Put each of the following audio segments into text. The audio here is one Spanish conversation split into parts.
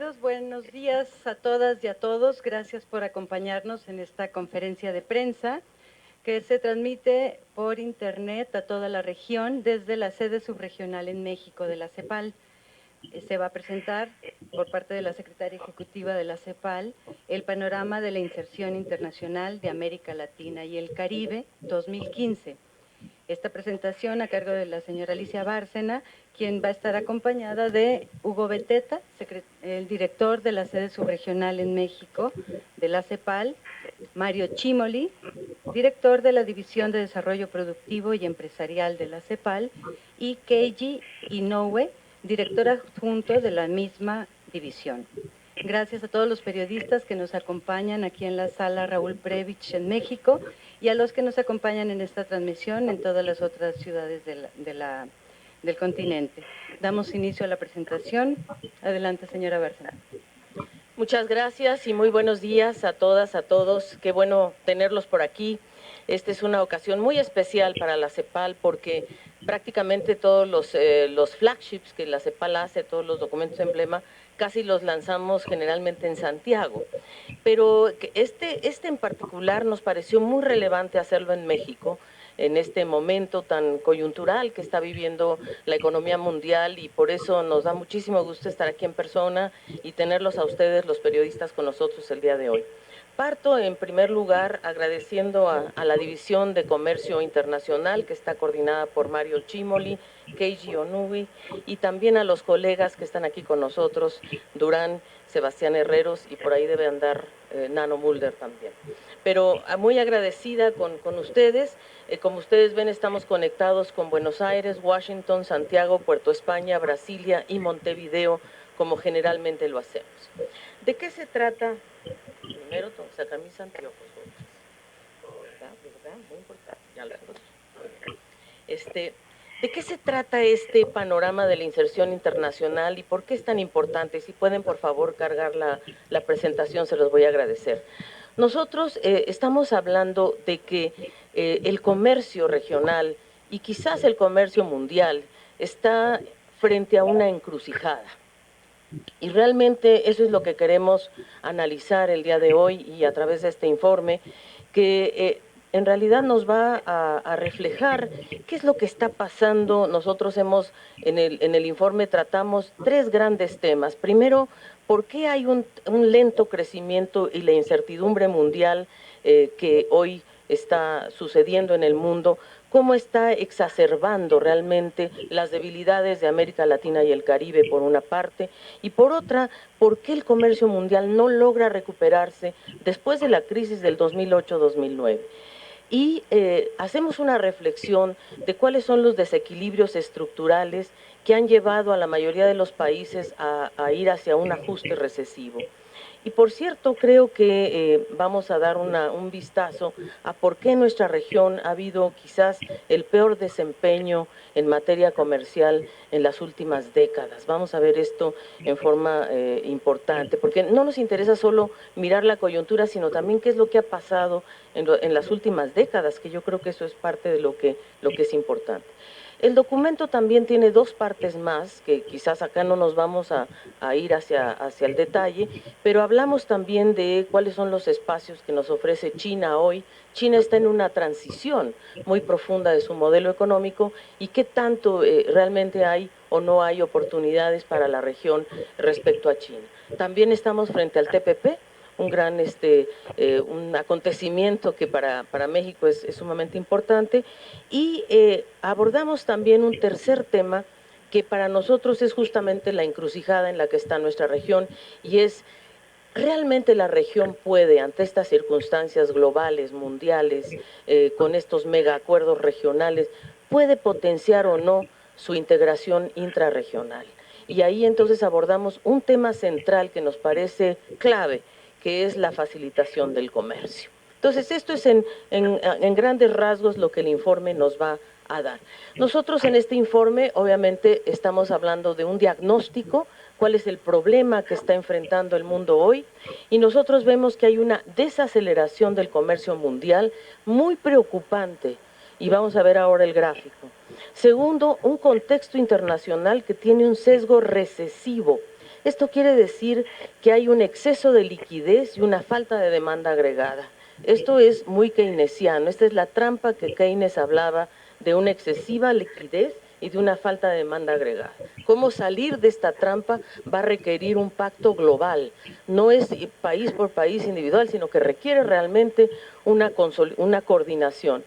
Bienvenidos, buenos días a todas y a todos. Gracias por acompañarnos en esta conferencia de prensa que se transmite por internet a toda la región desde la sede subregional en México de la CEPAL. Se va a presentar por parte de la Secretaria Ejecutiva de la CEPAL el panorama de la inserción internacional de América Latina y el Caribe 2015. Esta presentación a cargo de la señora Alicia Bárcena, quien va a estar acompañada de Hugo Beteta, el director de la sede subregional en México de la CEPAL, Mario Chimoli, director de la División de Desarrollo Productivo y Empresarial de la CEPAL, y Keiji Inoue, director adjunto de la misma división. Gracias a todos los periodistas que nos acompañan aquí en la sala Raúl Previch en México y a los que nos acompañan en esta transmisión en todas las otras ciudades del continente. Damos inicio a la presentación. Adelante, señora Bárcena. Muchas gracias y muy buenos días a todas, a todos. Qué bueno tenerlos por aquí. Esta es una ocasión muy especial para la CEPAL porque prácticamente todos los flagships que la CEPAL hace, todos los documentos emblema, casi los lanzamos generalmente en Santiago. Pero este en particular nos pareció muy relevante hacerlo en México, en este momento tan coyuntural que está viviendo la economía mundial, y por eso nos da muchísimo gusto estar aquí en persona y tenerlos a ustedes, los periodistas, con nosotros el día de hoy. Parto en primer lugar agradeciendo a la División de Comercio Internacional, que está coordinada por Mario Chimoli, Keiji Inoue, y también a los colegas que están aquí con nosotros, Durán, Sebastián Herreros, y por ahí debe andar Nano Mulder también. Pero muy agradecida con ustedes. Como ustedes ven, estamos conectados con Buenos Aires, Washington, Santiago, Puerto España, Brasilia y Montevideo, como generalmente lo hacemos. ¿De qué se trata? Primero tengo que sacar mis anteojos. ¿Verdad? Muy importante. Ya lo tengo. ¿De qué se trata este panorama de la inserción internacional y por qué es tan importante? Si pueden, por favor, cargar la presentación, se los voy a agradecer. Nosotros estamos hablando de que el comercio regional y quizás el comercio mundial está frente a una encrucijada. Y realmente eso es lo que queremos analizar el día de hoy y a través de este informe, que en realidad nos va a reflejar qué es lo que está pasando. Nosotros en el informe tratamos tres grandes temas. Primero, ¿por qué hay un lento crecimiento y la incertidumbre mundial que hoy está sucediendo en el mundo? ¿Cómo está exacerbando realmente las debilidades de América Latina y el Caribe, por una parte? Y por otra, ¿por qué el comercio mundial no logra recuperarse después de la crisis del 2008-2009? Y hacemos una reflexión de cuáles son los desequilibrios estructurales que han llevado a la mayoría de los países a ir hacia un ajuste recesivo. Y por cierto, creo que vamos a dar un vistazo a por qué en nuestra región ha habido quizás el peor desempeño en materia comercial en las últimas décadas. Vamos a ver esto en forma importante, porque no nos interesa solo mirar la coyuntura, sino también qué es lo que ha pasado en las últimas décadas, que yo creo que eso es parte de lo que es importante. El documento también tiene dos partes más, que quizás acá no nos vamos a ir hacia el detalle, pero hablamos también de cuáles son los espacios que nos ofrece China hoy. China está en una transición muy profunda de su modelo económico y qué tanto realmente hay o no hay oportunidades para la región respecto a China. También estamos frente al TPP, un gran un acontecimiento que para México es sumamente importante, y abordamos también un tercer tema que para nosotros es justamente la encrucijada en la que está nuestra región, y es: ¿realmente la región puede, ante estas circunstancias globales, mundiales, con estos mega acuerdos regionales, puede potenciar o no su integración intrarregional? Y ahí entonces abordamos un tema central que nos parece clave, que es la facilitación del comercio. Entonces, esto es en grandes rasgos lo que el informe nos va a dar. Nosotros en este informe, obviamente, estamos hablando de un diagnóstico, cuál es el problema que está enfrentando el mundo hoy, y nosotros vemos que hay una desaceleración del comercio mundial muy preocupante, y vamos a ver ahora el gráfico. Segundo, un contexto internacional que tiene un sesgo recesivo, Esto quiere decir que hay un exceso de liquidez y una falta de demanda agregada. Esto es muy keynesiano, esta es la trampa que Keynes hablaba de una excesiva liquidez y de una falta de demanda agregada. ¿Cómo salir de esta trampa? Va a requerir un pacto global, no es país por país individual, sino que requiere realmente una coordinación.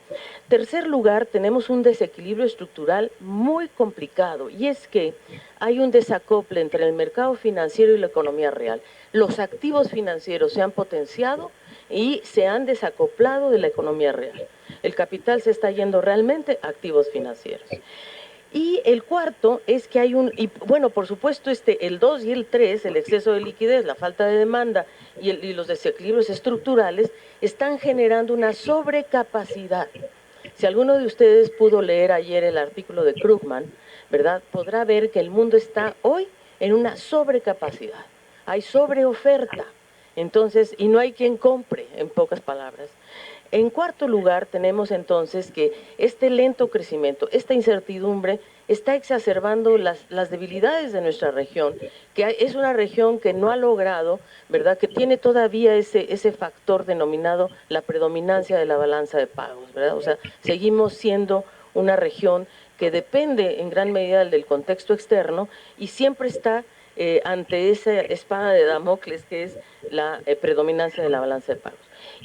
Tercer lugar, tenemos un desequilibrio estructural muy complicado, y es que hay un desacople entre el mercado financiero y la economía real. Los activos financieros se han potenciado y se han desacoplado de la economía real. El capital se está yendo realmente a activos financieros. Y el cuarto es que hay y bueno, por supuesto, el 2 y el 3, el exceso de liquidez, la falta de demanda y los desequilibrios estructurales, están generando una sobrecapacidad. Si alguno de ustedes pudo leer ayer el artículo de Krugman, ¿verdad?, podrá ver que el mundo está hoy en una sobrecapacidad. Hay sobreoferta. Entonces, y no hay quien compre, en pocas palabras. En cuarto lugar, tenemos entonces que este lento crecimiento, esta incertidumbre, está exacerbando las debilidades de nuestra región, que es una región que no ha logrado, ¿verdad?, que tiene todavía ese factor denominado la predominancia de la balanza de pagos, ¿verdad? O sea, seguimos siendo una región que depende en gran medida del contexto externo y siempre está ante esa espada de Damocles que es la predominancia de la balanza de pagos.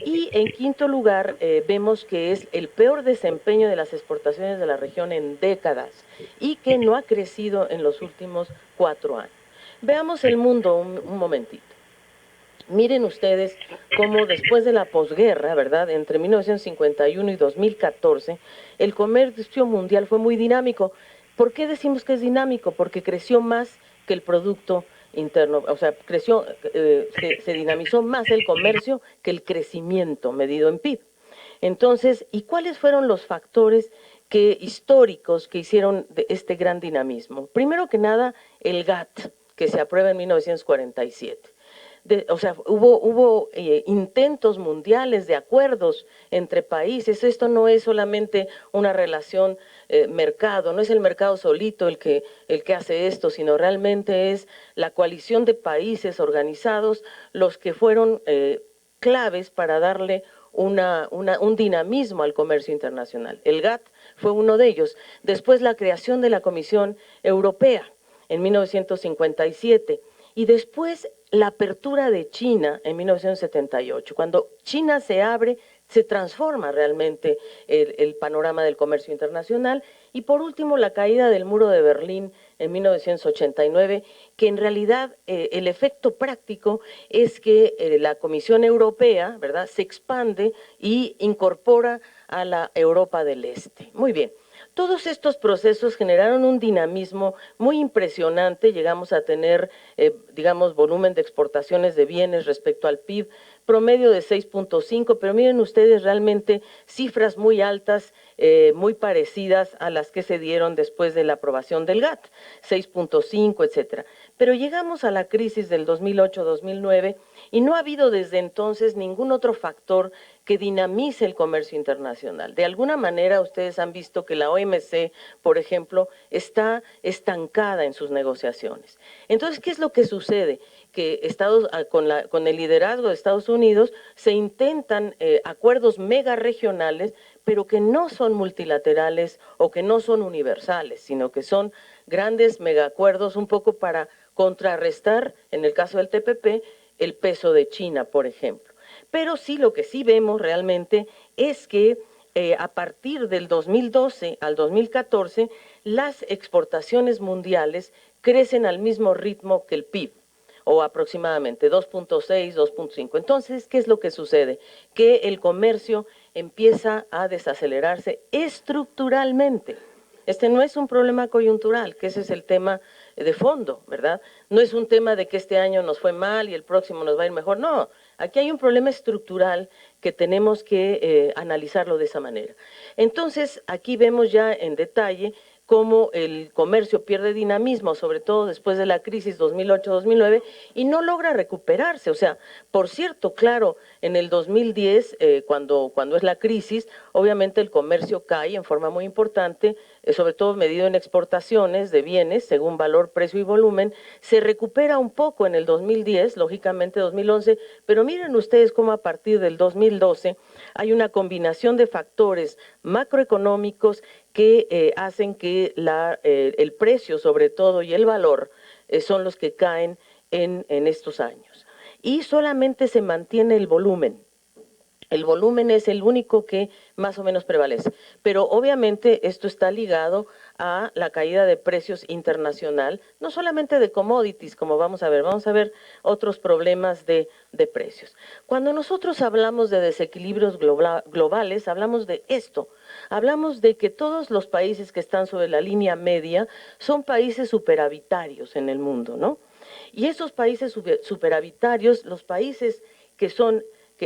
Y en quinto lugar, vemos que es el peor desempeño de las exportaciones de la región en décadas y que no ha crecido en los últimos 4 años. Veamos el mundo un momentito. Miren ustedes cómo después de la posguerra, ¿verdad?, entre 1951 y 2014, el comercio mundial fue muy dinámico. ¿Por qué decimos que es dinámico? Porque creció más que el Producto Interno, o sea, se dinamizó más el comercio que el crecimiento medido en PIB. Entonces, ¿y cuáles fueron los factores históricos que hicieron de este gran dinamismo? Primero que nada, el GATT, que se aprueba en 1947. O sea, hubo intentos mundiales de acuerdos entre países. Esto no es solamente una relación mercado, no es el mercado solito el que hace esto, sino realmente es la coalición de países organizados los que fueron claves para darle un dinamismo al comercio internacional. El GATT fue uno de ellos. Después la creación de la Comisión Europea en 1957 y después la apertura de China en 1978. Cuando China se abre, se transforma realmente el panorama del comercio internacional. Y por último, la caída del muro de Berlín en 1989, que en realidad el efecto práctico es que la Comisión Europea, ¿verdad?, se expande y incorpora a la Europa del Este. Muy bien. Todos estos procesos generaron un dinamismo muy impresionante. Llegamos a tener, digamos, volumen de exportaciones de bienes respecto al PIB, promedio de 6.5, pero miren ustedes realmente cifras muy altas, muy parecidas a las que se dieron después de la aprobación del GATT, 6.5, etcétera. Pero llegamos a la crisis del 2008-2009 y no ha habido desde entonces ningún otro factor que dinamice el comercio internacional. De alguna manera ustedes han visto que la OMC, por ejemplo, está estancada en sus negociaciones. Entonces, ¿qué es lo que sucede? Que con el liderazgo de Estados Unidos se intentan acuerdos mega regionales, pero que no son multilaterales o que no son universales, sino que son grandes megaacuerdos un poco para contrarrestar, en el caso del TPP, el peso de China, por ejemplo. Pero sí, lo que sí vemos realmente es que a partir del 2012 al 2014, las exportaciones mundiales crecen al mismo ritmo que el PIB, o aproximadamente 2.6, 2.5. Entonces, ¿qué es lo que sucede? Que el comercio empieza a desacelerarse estructuralmente. Este no es un problema coyuntural, que ese es el tema de fondo, ¿verdad? No es un tema de que este año nos fue mal y el próximo nos va a ir mejor, no. Aquí hay un problema estructural que tenemos que analizarlo de esa manera. Entonces, aquí vemos ya en detalle cómo el comercio pierde dinamismo, sobre todo después de la crisis 2008-2009, y no logra recuperarse. O sea, por cierto, claro, en el 2010, cuando es la crisis, obviamente el comercio cae en forma muy importante, sobre todo medido en exportaciones de bienes, según valor, precio y volumen. Se recupera un poco en el 2010, lógicamente 2011, pero miren ustedes cómo a partir del 2012 hay una combinación de factores macroeconómicos que hacen que el precio, sobre todo, y el valor son los que caen en estos años. Y solamente se mantiene el volumen. El volumen es el único que más o menos prevalece. Pero obviamente esto está ligado a la caída de precios internacional, no solamente de commodities, como vamos a ver otros problemas de precios. Cuando nosotros hablamos de desequilibrios globales, hablamos de esto. Hablamos de que todos los países que están sobre la línea media son países superavitarios en el mundo, ¿no? Y esos países superavitarios, los países que son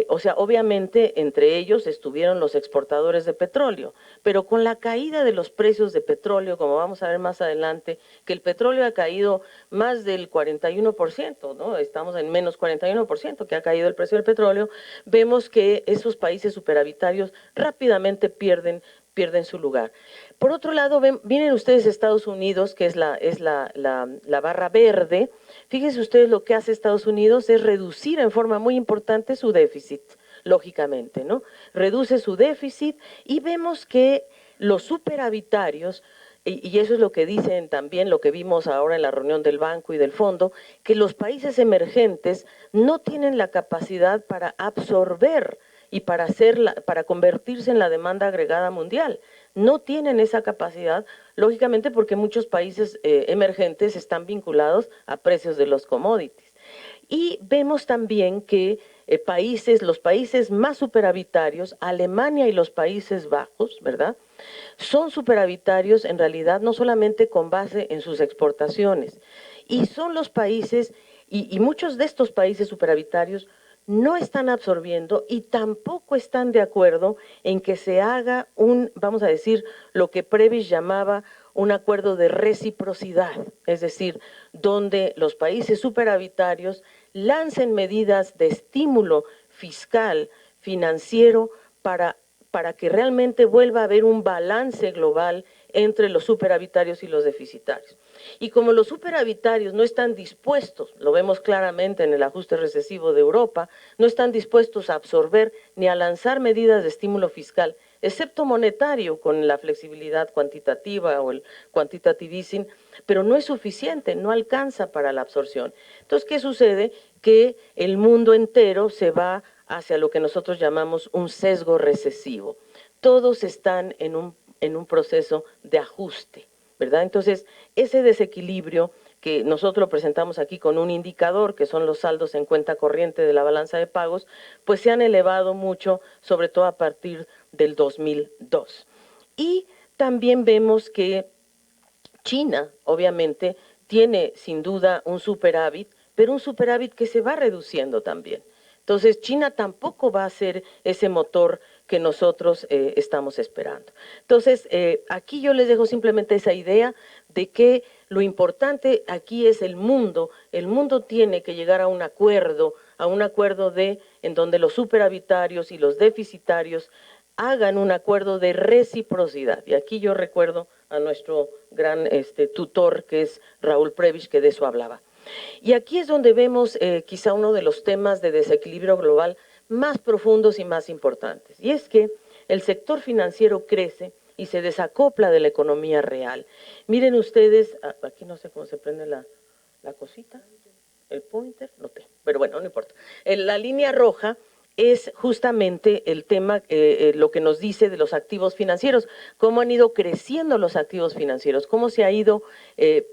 o sea, obviamente entre ellos estuvieron los exportadores de petróleo, pero con la caída de los precios de petróleo, como vamos a ver más adelante, que el petróleo ha caído más del 41%, ¿no? Estamos en menos 41% que ha caído el precio del petróleo, vemos que esos países superavitarios rápidamente pierden su lugar. Por otro lado, miren ustedes Estados Unidos, que es la barra verde. Fíjense ustedes lo que hace Estados Unidos es reducir en forma muy importante su déficit, lógicamente, ¿no? Reduce su déficit y vemos que los superavitarios, y eso es lo que dicen también, lo que vimos ahora en la reunión del Banco y del Fondo, que los países emergentes no tienen la capacidad para absorber y para convertirse en la demanda agregada mundial. No tienen esa capacidad, lógicamente porque muchos países emergentes están vinculados a precios de los commodities. Y vemos también que los países más superavitarios, Alemania y los Países Bajos, ¿verdad?, son superavitarios en realidad no solamente con base en sus exportaciones, y son los países, y muchos de estos países superavitarios no están absorbiendo y tampoco están de acuerdo en que se haga vamos a decir, lo que Prebisch llamaba un acuerdo de reciprocidad, es decir, donde los países superavitarios lancen medidas de estímulo fiscal, financiero, para que realmente vuelva a haber un balance global entre los superavitarios y los deficitarios. Y como los superavitarios no están dispuestos, lo vemos claramente en el ajuste recesivo de Europa, no están dispuestos a absorber ni a lanzar medidas de estímulo fiscal, excepto monetario con la flexibilidad cuantitativa o el quantitative easing, pero no es suficiente, no alcanza para la absorción. Entonces, ¿qué sucede? Que el mundo entero se va hacia lo que nosotros llamamos un sesgo recesivo. Todos están en un proceso de ajuste, ¿verdad? Entonces, ese desequilibrio que nosotros lo presentamos aquí con un indicador, que son los saldos en cuenta corriente de la balanza de pagos, pues se han elevado mucho, sobre todo a partir del 2002. Y también vemos que China, obviamente, tiene sin duda un superávit, pero un superávit que se va reduciendo también. Entonces, China tampoco va a ser ese motor que nosotros estamos esperando. Entonces, aquí yo les dejo simplemente esa idea de que lo importante aquí es el mundo tiene que llegar a un acuerdo en donde los superavitarios y los deficitarios hagan un acuerdo de reciprocidad. Y aquí yo recuerdo a nuestro gran tutor, que es Raúl Prebisch, que de eso hablaba. Y aquí es donde vemos quizá uno de los temas de desequilibrio global más profundos y más importantes. Y es que el sector financiero crece y se desacopla de la economía real. Miren ustedes, aquí no sé cómo se prende la cosita, el pointer, no tengo, pero bueno, no importa. La línea roja es justamente el tema, lo que nos dice de los activos financieros, cómo han ido creciendo los activos financieros, cómo se ha ido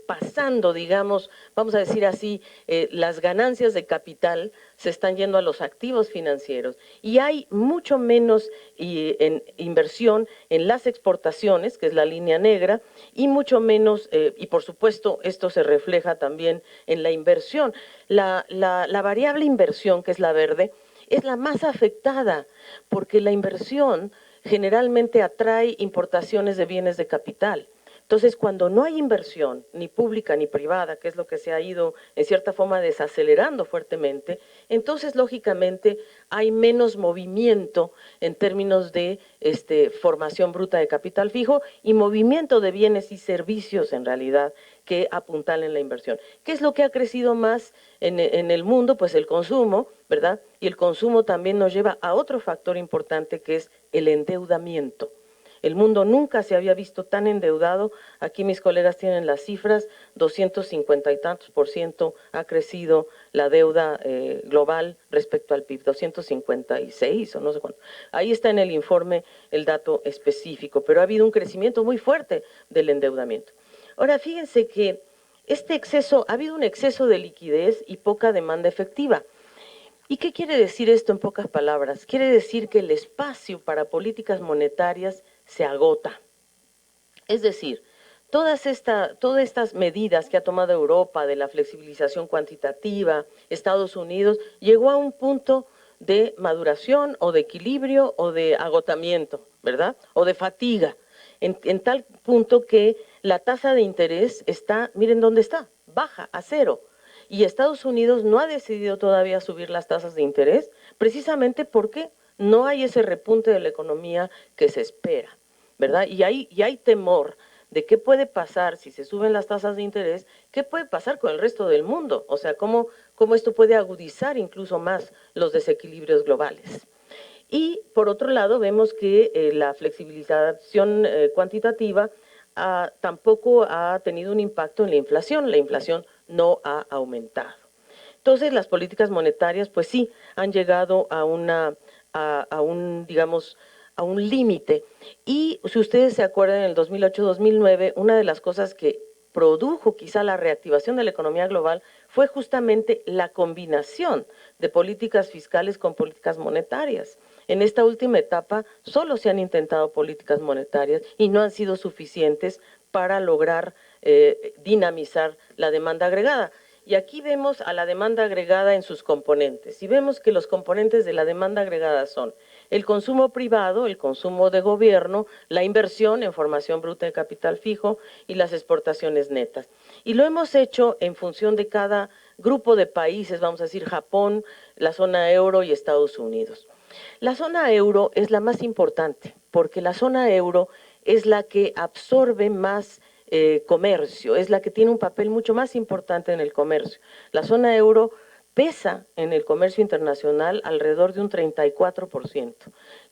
pasando, digamos, vamos a decir así, las ganancias de capital se están yendo a los activos financieros y hay mucho menos inversión en las exportaciones, que es la línea negra, y mucho menos, y por supuesto esto se refleja también en la inversión. La variable inversión, que es la verde, es la más afectada porque la inversión generalmente atrae importaciones de bienes de capital. Entonces, cuando no hay inversión, ni pública ni privada, que es lo que se ha ido en cierta forma desacelerando fuertemente, entonces, lógicamente, hay menos movimiento en términos de formación bruta de capital fijo y movimiento de bienes y servicios, en realidad, que apuntalen la inversión. ¿Qué es lo que ha crecido más en el mundo? Pues el consumo, ¿verdad? Y el consumo también nos lleva a otro factor importante, que es el endeudamiento. El mundo nunca se había visto tan endeudado. Aquí mis colegas tienen las cifras, 250 y tantos % ha crecido la deuda global respecto al PIB, 256 o no sé cuánto. Ahí está en el informe el dato específico, pero ha habido un crecimiento muy fuerte del endeudamiento. Ahora, fíjense que ha habido un exceso de liquidez y poca demanda efectiva. ¿Y qué quiere decir esto en pocas palabras? Quiere decir que el espacio para políticas monetarias se agota. Es decir, todas estas medidas que ha tomado Europa de la flexibilización cuantitativa, Estados Unidos, llegó a un punto de maduración o de equilibrio o de agotamiento, ¿verdad? O de fatiga, en tal punto que la tasa de interés está, miren dónde está, baja, a cero. Y Estados Unidos no ha decidido todavía subir las tasas de interés, precisamente porque no hay ese repunte de la economía que se espera, ¿verdad? Y hay temor de qué puede pasar si se suben las tasas de interés, qué puede pasar con el resto del mundo, o sea, cómo esto puede agudizar incluso más los desequilibrios globales. Y por otro lado, vemos que la flexibilización cuantitativa tampoco ha tenido un impacto en la inflación no ha aumentado. Entonces, las políticas monetarias, pues sí, han llegado a un, digamos, a un límite. Y si ustedes se acuerdan, en el 2008-2009, una de las cosas que produjo quizá la reactivación de la economía global fue justamente la combinación de políticas fiscales con políticas monetarias. En esta última etapa solo se han intentado políticas monetarias y no han sido suficientes para lograr dinamizar la demanda agregada. Y aquí vemos a la demanda agregada en sus componentes. Y vemos que los componentes de la demanda agregada son el consumo privado, el consumo de gobierno, la inversión en formación bruta de capital fijo y las exportaciones netas. Y lo hemos hecho en función de cada grupo de países, vamos a decir Japón, la zona euro y Estados Unidos. La zona euro es la más importante porque la zona euro es la que absorbe más comercio, es la que tiene un papel mucho más importante en el comercio. La zona euro pesa en el comercio internacional alrededor de un 34%.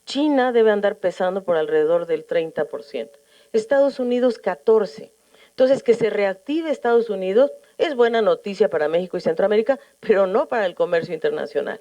China debe andar pesando por alrededor del 30%. Estados Unidos 14%. Entonces, que se reactive Estados Unidos es buena noticia para México y Centroamérica, pero no para el comercio internacional.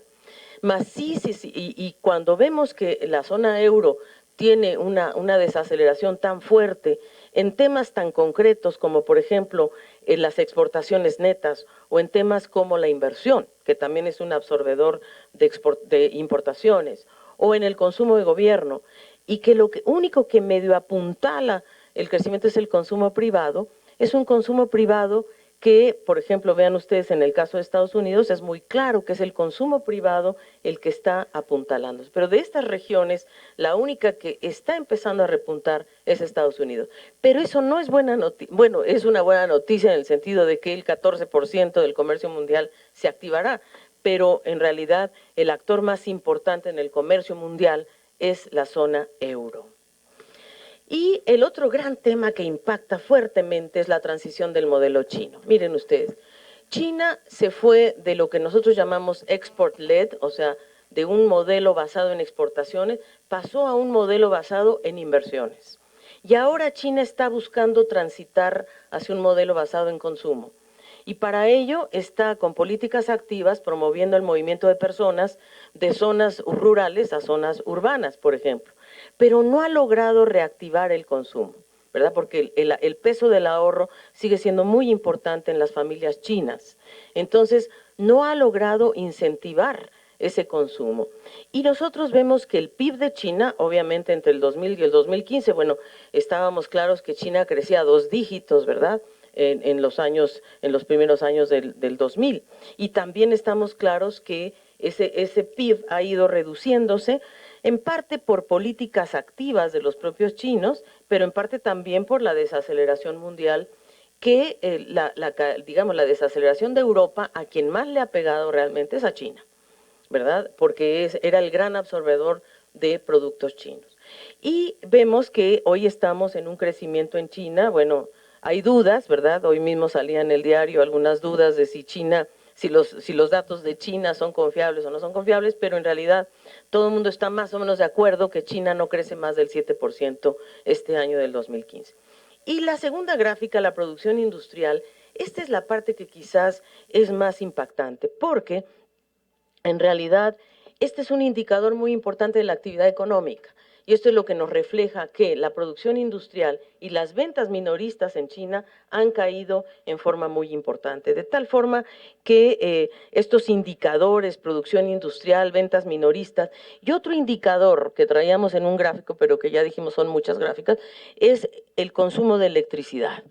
Más sí, y cuando vemos que la zona euro tiene una desaceleración tan fuerte en temas tan concretos como, por ejemplo, en las exportaciones netas o en temas como la inversión, que también es un absorbedor de importaciones, o en el consumo de gobierno, y que lo único que medio apuntala el crecimiento es el consumo privado, es un consumo privado que, por ejemplo, vean ustedes en el caso de Estados Unidos, es muy claro que es el consumo privado el que está apuntalando. Pero de estas regiones, la única que está empezando a repuntar es Estados Unidos. Pero eso no es buena noticia, bueno, es una buena noticia en el sentido de que el 14% del comercio mundial se activará, pero en realidad el actor más importante en el comercio mundial es la zona euro. Y el otro gran tema que impacta fuertemente es la transición del modelo chino. Miren ustedes, China se fue de lo que nosotros llamamos export-led, o sea, de un modelo basado en exportaciones, pasó a un modelo basado en inversiones. Y ahora China está buscando transitar hacia un modelo basado en consumo. Y para ello está con políticas activas promoviendo el movimiento de personas de zonas rurales a zonas urbanas, por ejemplo, pero no ha logrado reactivar el consumo, ¿verdad? Porque el peso del ahorro sigue siendo muy importante en las familias chinas. Entonces, no ha logrado incentivar ese consumo. Y nosotros vemos que el PIB de China, obviamente entre el 2000 y el 2015, bueno, estábamos claros que China crecía a 2 dígitos, ¿verdad? En los primeros años del 2000. Y también estamos claros que ese PIB ha ido reduciéndose en parte por políticas activas de los propios chinos, pero en parte también por la desaceleración mundial que digamos, la desaceleración de Europa, a quien más le ha pegado realmente es a China, ¿verdad? Porque era el gran absorbedor de productos chinos. Y vemos que hoy estamos en un crecimiento en China, bueno, hay dudas, ¿verdad? Hoy mismo salía en el diario algunas dudas de si China, si los datos de China son confiables o no son confiables, pero en realidad todo el mundo está más o menos de acuerdo que China no crece más del 7% este año del 2015. Y la segunda gráfica, la producción industrial, esta es la parte que quizás es más impactante, porque en realidad este es un indicador muy importante de la actividad económica. Y esto es lo que nos refleja que la producción industrial y las ventas minoristas en China han caído en forma muy importante, de tal forma que estos indicadores, producción industrial, ventas minoristas, y otro indicador que traíamos en un gráfico, pero que ya dijimos son muchas gráficas, es el consumo de electricidad.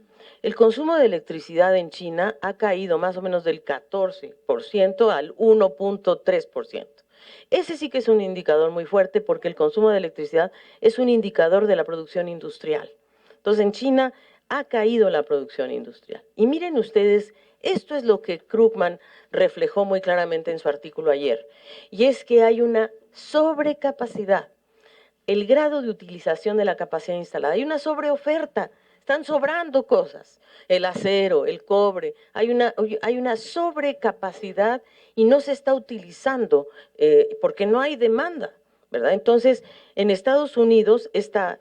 El consumo de electricidad en China ha caído más o menos del 14% al 1.3%. Ese sí que es un indicador muy fuerte porque el consumo de electricidad es un indicador de la producción industrial. Entonces, en China ha caído la producción industrial. Y miren ustedes, esto es lo que Krugman reflejó muy claramente en su artículo ayer, y es que hay una sobrecapacidad, el grado de utilización de la capacidad instalada, hay una sobreoferta, están sobrando cosas, el acero, el cobre, hay una sobrecapacidad y no se está utilizando porque no hay demanda, ¿verdad? Entonces, en Estados Unidos, esta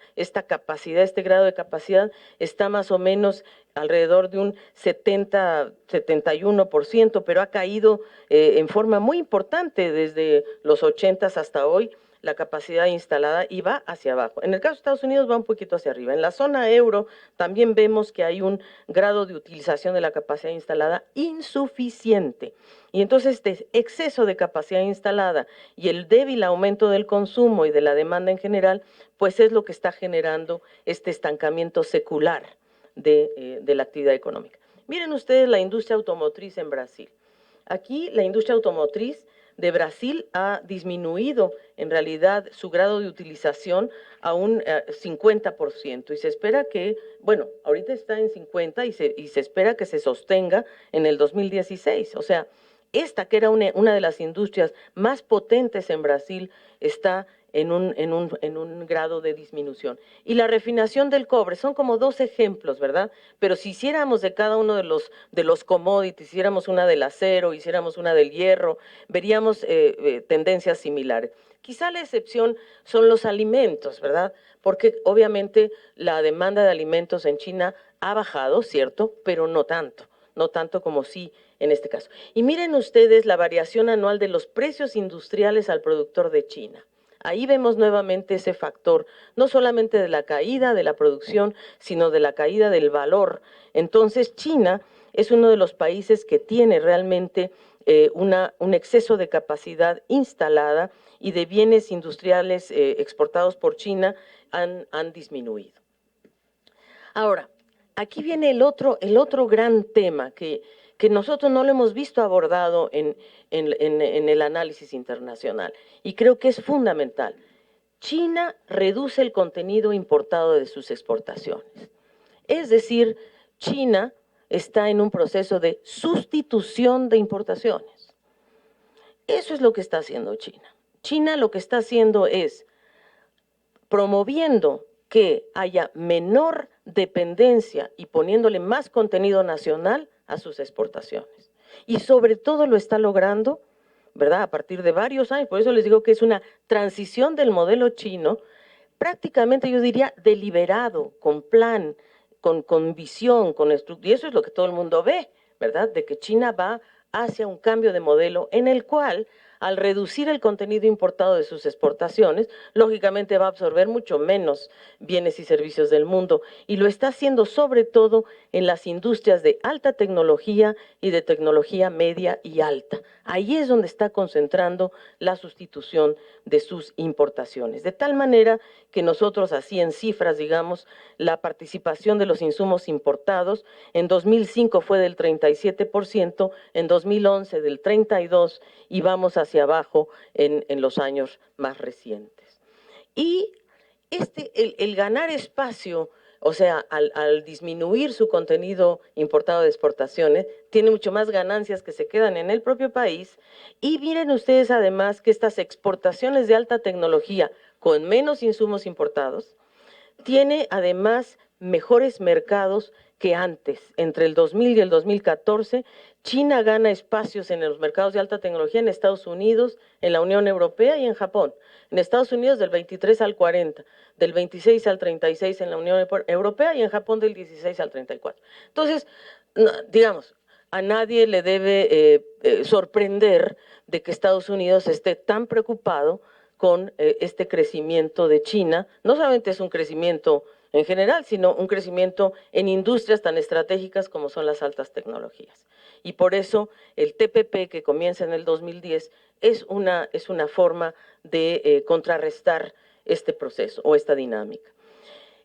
capacidad, este grado de capacidad está más o menos alrededor de un 71%, pero ha caído en forma muy importante desde los 80s hasta hoy, la capacidad instalada y va hacia abajo. En el caso de Estados Unidos va un poquito hacia arriba. En la zona euro también vemos que hay un grado de utilización de la capacidad instalada insuficiente. Y entonces este exceso de capacidad instalada y el débil aumento del consumo y de la demanda en general, pues es lo que está generando este estancamiento secular de la actividad económica. Miren ustedes la industria automotriz en Brasil. Aquí la industria automotriz de Brasil ha disminuido en realidad su grado de utilización a un 50% y se espera que, bueno, ahorita está en 50 y se espera que se sostenga en el 2016. O sea, esta que era una de las industrias más potentes en Brasil está en un grado de disminución. Y la refinación del cobre son como dos ejemplos, ¿verdad? Pero si hiciéramos de cada uno de los commodities, hiciéramos una del acero, hiciéramos una del hierro, veríamos tendencias similares. Quizá la excepción son los alimentos, ¿verdad? Porque obviamente la demanda de alimentos en China ha bajado, ¿cierto? Pero no tanto como sí en este caso. Y miren ustedes la variación anual de los precios industriales al productor de China. Ahí vemos nuevamente ese factor, no solamente de la caída de la producción, sino de la caída del valor. Entonces, China es uno de los países que tiene realmente un exceso de capacidad instalada y de bienes industriales exportados por China han disminuido. Ahora, aquí viene el otro gran tema que nosotros no lo hemos visto abordado en el análisis internacional y creo que es fundamental. China reduce el contenido importado de sus exportaciones. Es decir, China está en un proceso de sustitución de importaciones. Eso es lo que está haciendo China. China lo que está haciendo es promoviendo que haya menor dependencia y poniéndole más contenido nacional a sus exportaciones. Y sobre todo lo está logrando, ¿verdad? A partir de varios años, por eso les digo que es una transición del modelo chino, prácticamente yo diría deliberado, con plan, con visión, con estructura, y eso es lo que todo el mundo ve, ¿verdad? De que China va hacia un cambio de modelo en el cual, al reducir el contenido importado de sus exportaciones, lógicamente va a absorber mucho menos bienes y servicios del mundo y lo está haciendo sobre todo en las industrias de alta tecnología y de tecnología media y alta. Ahí es donde está concentrando la sustitución de sus importaciones. De tal manera que nosotros, así en cifras, digamos, la participación de los insumos importados en 2005 fue del 37%, en 2011 del 32% y vamos hacia abajo en los años más recientes. Y el ganar espacio, o sea, al disminuir su contenido importado de exportaciones, tiene mucho más ganancias que se quedan en el propio país. Y miren ustedes además que estas exportaciones de alta tecnología con menos insumos importados, tiene además mejores mercados que antes. Entre el 2000 y el 2014, China gana espacios en los mercados de alta tecnología en Estados Unidos, en la Unión Europea y en Japón. En Estados Unidos del 23 al 40, del 26 al 36 en la Unión Europea y en Japón del 16 al 34. Entonces, digamos, a nadie le debe sorprender de que Estados Unidos esté tan preocupado con este crecimiento de China. No solamente es un crecimiento en general, sino un crecimiento en industrias tan estratégicas como son las altas tecnologías. Y por eso el TPP, que comienza en el 2010, es una forma de contrarrestar este proceso o esta dinámica.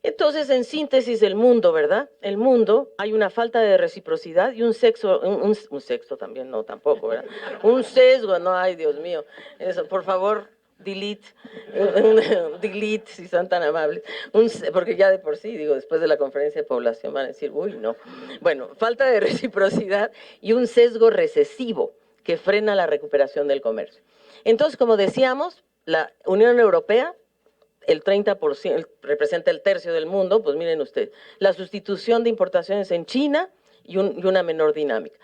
Entonces, en síntesis, el mundo, ¿verdad? El mundo, hay una falta de reciprocidad y un sexo también, no, tampoco, ¿verdad? Un sesgo, no, ay, Dios mío. Eso, por favor, delete, delete, si son tan amables. Porque ya de por sí, digo, después de la conferencia de población van a decir, uy, no. Bueno, falta de reciprocidad y un sesgo recesivo que frena la recuperación del comercio. Entonces, como decíamos, la Unión Europea, el 30% representa el tercio del mundo, pues miren ustedes, la sustitución de importaciones en China y una menor dinámica.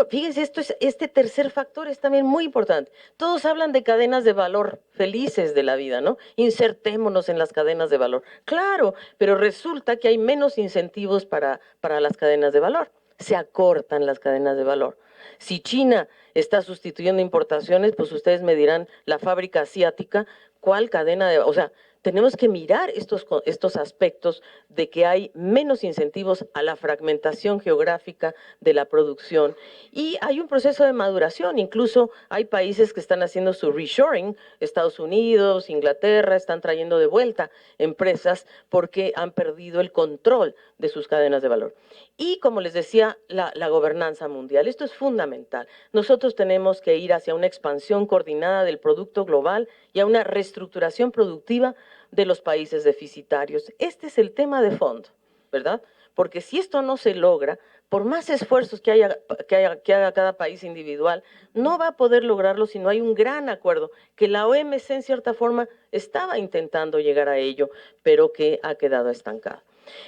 Fíjense, este tercer factor es también muy importante. Todos hablan de cadenas de valor felices de la vida, ¿no? Insertémonos en las cadenas de valor. Claro, pero resulta que hay menos incentivos para las cadenas de valor. Se acortan las cadenas de valor. Si China está sustituyendo importaciones, pues ustedes me dirán, la fábrica asiática, ¿cuál cadena de...? O sea, tenemos que mirar estos aspectos de que hay menos incentivos a la fragmentación geográfica de la producción y hay un proceso de maduración. Incluso hay países que están haciendo su reshoring, Estados Unidos, Inglaterra, están trayendo de vuelta empresas porque han perdido el control de sus cadenas de valor. Y como les decía, la gobernanza mundial. Esto es fundamental. Nosotros tenemos que ir hacia una expansión coordinada del producto global y a una reestructuración productiva de los países deficitarios. Este es el tema de fondo, ¿verdad? Porque si esto no se logra, por más esfuerzos que haga cada país individual, no va a poder lograrlo si no hay un gran acuerdo, que la OMC en cierta forma estaba intentando llegar a ello, pero que ha quedado estancado.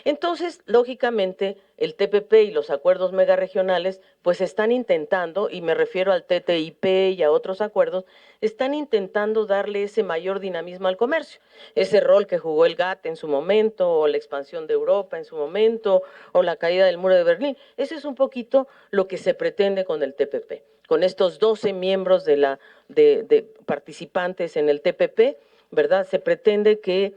Entonces, lógicamente, el TPP y los acuerdos megaregionales, pues están intentando, y me refiero al TTIP y a otros acuerdos, están intentando darle ese mayor dinamismo al comercio. Ese rol que jugó el GATT en su momento, o la expansión de Europa en su momento, o la caída del muro de Berlín. Eso es un poquito lo que se pretende con el TPP. Con estos 12 miembros de participantes en el TPP, ¿verdad? Se pretende que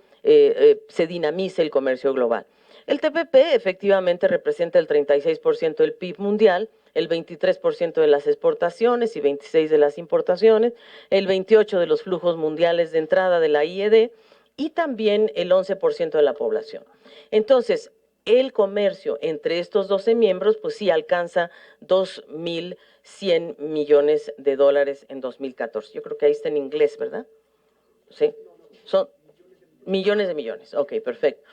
se dinamice el comercio global. El TPP efectivamente representa el 36% del PIB mundial, el 23% de las exportaciones y 26% de las importaciones, el 28% de los flujos mundiales de entrada de la IED y también el 11% de la población. Entonces, el comercio entre estos 12 miembros, pues sí alcanza 2.100 millones de dólares en 2014. Yo creo que ahí está en inglés, ¿verdad? Sí, son millones de millones. Ok, perfecto.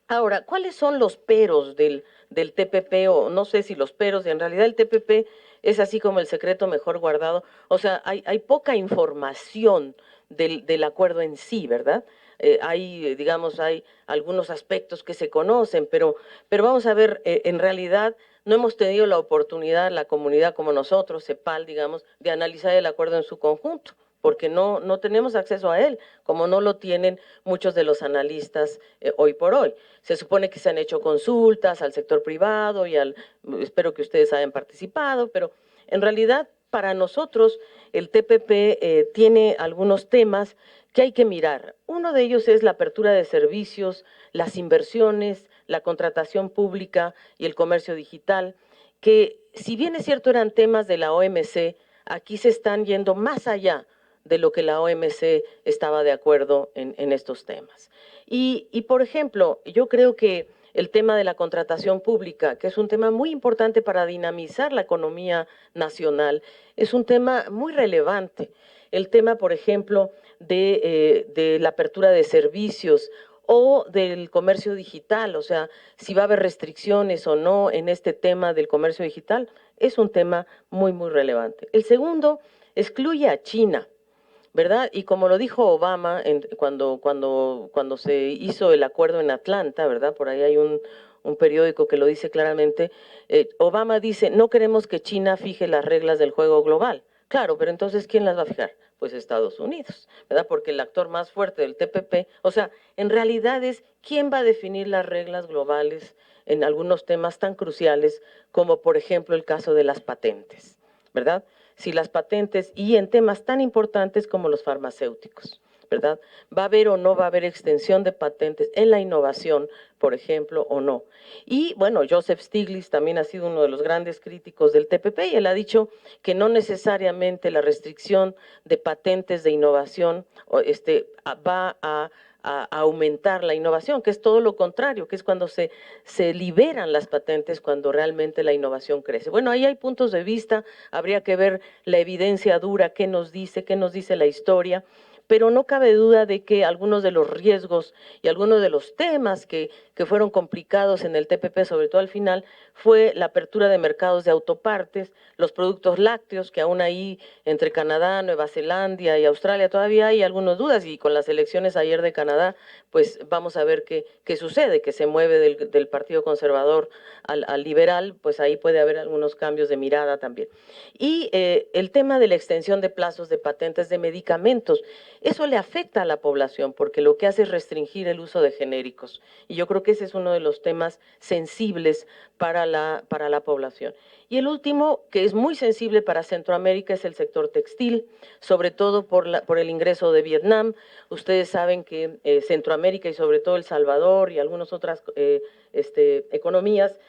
Ahora, ¿cuáles son los peros del TPP? O no sé si los peros, en realidad el TPP es así como el secreto mejor guardado. O sea, hay poca información del acuerdo en sí, ¿verdad? Digamos, hay algunos aspectos que se conocen, pero vamos a ver, en realidad no hemos tenido la oportunidad, la comunidad como nosotros, CEPAL, digamos, de analizar el acuerdo en su conjunto, porque no tenemos acceso a él, como no lo tienen muchos de los analistas hoy por hoy. Se supone que se han hecho consultas al sector privado y espero que ustedes hayan participado, pero en realidad para nosotros el TPP tiene algunos temas que hay que mirar. Uno de ellos es la apertura de servicios, las inversiones, la contratación pública y el comercio digital, que si bien es cierto eran temas de la OMC, aquí se están yendo más allá de lo que la OMC estaba de acuerdo en estos temas. Y, por ejemplo, yo creo que el tema de la contratación pública, que es un tema muy importante para dinamizar la economía nacional, es un tema muy relevante. el tema, por ejemplo, de la apertura de servicios o del comercio digital, o sea, si va a haber restricciones o no en este tema del comercio digital, es un tema muy, muy relevante. El segundo excluye a China, ¿verdad? Y como lo dijo Obama cuando se hizo el acuerdo en Atlanta, ¿verdad? Por ahí hay un periódico que lo dice claramente, Obama dice, no queremos que China fije las reglas del juego global. Claro, pero entonces, ¿quién las va a fijar? Pues Estados Unidos, ¿verdad? Porque el actor más fuerte del TPP, o sea, en realidad es quién va a definir las reglas globales en algunos temas tan cruciales como, por ejemplo, el caso de las patentes, ¿verdad? Si las patentes y en temas tan importantes como los farmacéuticos, ¿verdad? ¿Va a haber o no va a haber extensión de patentes en la innovación, por ejemplo, o no? Y bueno, Joseph Stiglitz también ha sido uno de los grandes críticos del TPP y él ha dicho que no necesariamente la restricción de patentes de innovación va a aumentar la innovación, que es todo lo contrario, que es cuando se liberan las patentes, cuando realmente la innovación crece. Bueno, ahí hay puntos de vista, habría que ver la evidencia dura, qué nos dice la historia, pero no cabe duda de que algunos de los riesgos y algunos de los temas que fueron complicados en el TPP, sobre todo al final, fue la apertura de mercados de autopartes, los productos lácteos, que aún ahí entre Canadá, Nueva Zelanda y Australia todavía hay algunas dudas, y con las elecciones ayer de Canadá, pues vamos a ver qué sucede, que se mueve del Partido Conservador al liberal, pues ahí puede haber algunos cambios de mirada también. Y el tema de la extensión de plazos de patentes de medicamentos, eso le afecta a la población porque lo que hace es restringir el uso de genéricos. Y yo creo que ese es uno de los temas sensibles para la población. Y el último, que es muy sensible para Centroamérica, es el sector textil, sobre todo por el ingreso de Vietnam. Ustedes saben que Centroamérica y sobre todo El Salvador y algunas otras economías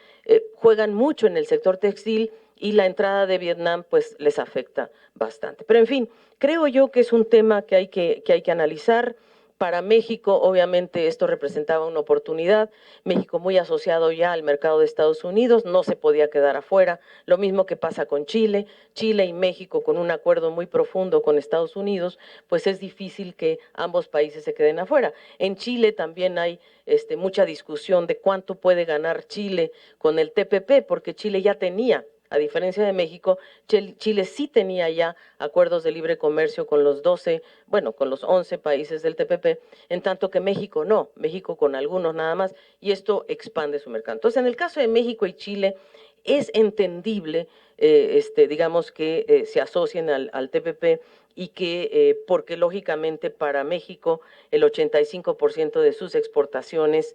juegan mucho en el sector textil y la entrada de Vietnam pues les afecta bastante. Pero en fin, creo yo que es un tema que hay que analizar. Para México, obviamente, esto representaba una oportunidad. México muy asociado ya al mercado de Estados Unidos, no se podía quedar afuera. Lo mismo que pasa con Chile. Chile y México con un acuerdo muy profundo con Estados Unidos, pues es difícil que ambos países se queden afuera. En Chile también hay mucha discusión de cuánto puede ganar Chile con el TPP, porque Chile ya tenía, a diferencia de México, Chile sí tenía ya acuerdos de libre comercio con los 11 países del TPP, en tanto que México no, México con algunos nada más, y esto expande su mercado. Entonces, en el caso de México y Chile, es entendible, digamos, que se asocien al TPP y que, porque lógicamente para México el 85% de sus exportaciones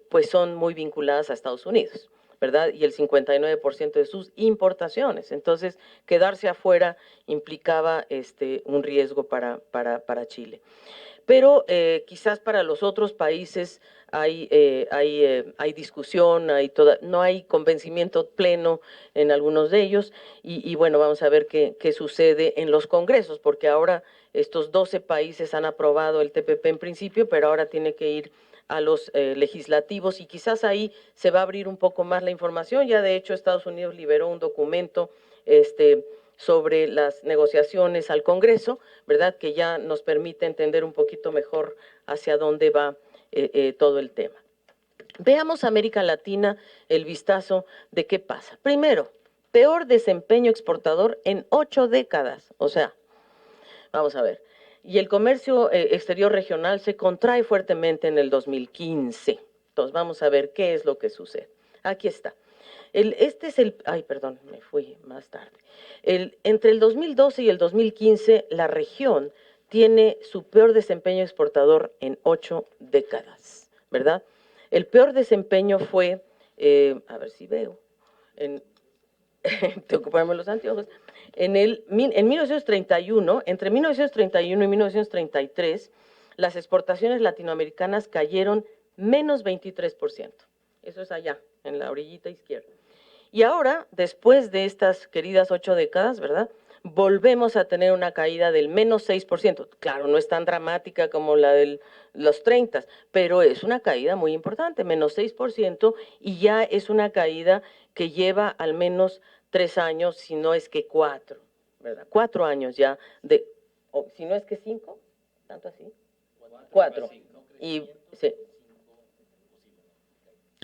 pues son muy vinculadas a Estados Unidos, ¿verdad? Y el 59% de sus importaciones. Entonces, quedarse afuera implicaba un riesgo para Chile. Pero quizás para los otros países hay discusión, no hay convencimiento pleno en algunos de ellos, y bueno, vamos a ver qué sucede en los congresos, porque ahora estos 12 países han aprobado el TPP en principio, pero ahora tiene que ir a los legislativos y quizás ahí se va a abrir un poco más la información. Ya de hecho Estados Unidos liberó un documento sobre las negociaciones al Congreso, ¿verdad? Que ya nos permite entender un poquito mejor hacia dónde va todo el tema. Veamos América Latina, el vistazo de qué pasa. Primero, peor desempeño exportador en 8 décadas, o sea, vamos a ver. Y el comercio exterior regional se contrae fuertemente en el 2015. Entonces, vamos a ver qué es lo que sucede. Aquí está. Perdón, me fui más tarde. Entre el 2012 y el 2015, la región tiene su peor desempeño exportador en 8 décadas, ¿verdad? El peor desempeño fue, a ver si veo, tengo que ponerme los anteojos, en 1931, entre 1931 y 1933, las exportaciones latinoamericanas cayeron menos 23%. Eso es allá, en la orillita izquierda. Y ahora, después de estas queridas 8 décadas, ¿verdad?, volvemos a tener una caída del menos 6%. Claro, no es tan dramática como la de los 30, pero es una caída muy importante, menos 6%, y ya es una caída que lleva al menos 3 años, si no es que 4, ¿verdad? 4 años ya de o si no es que 5, tanto así, 4. Y sí.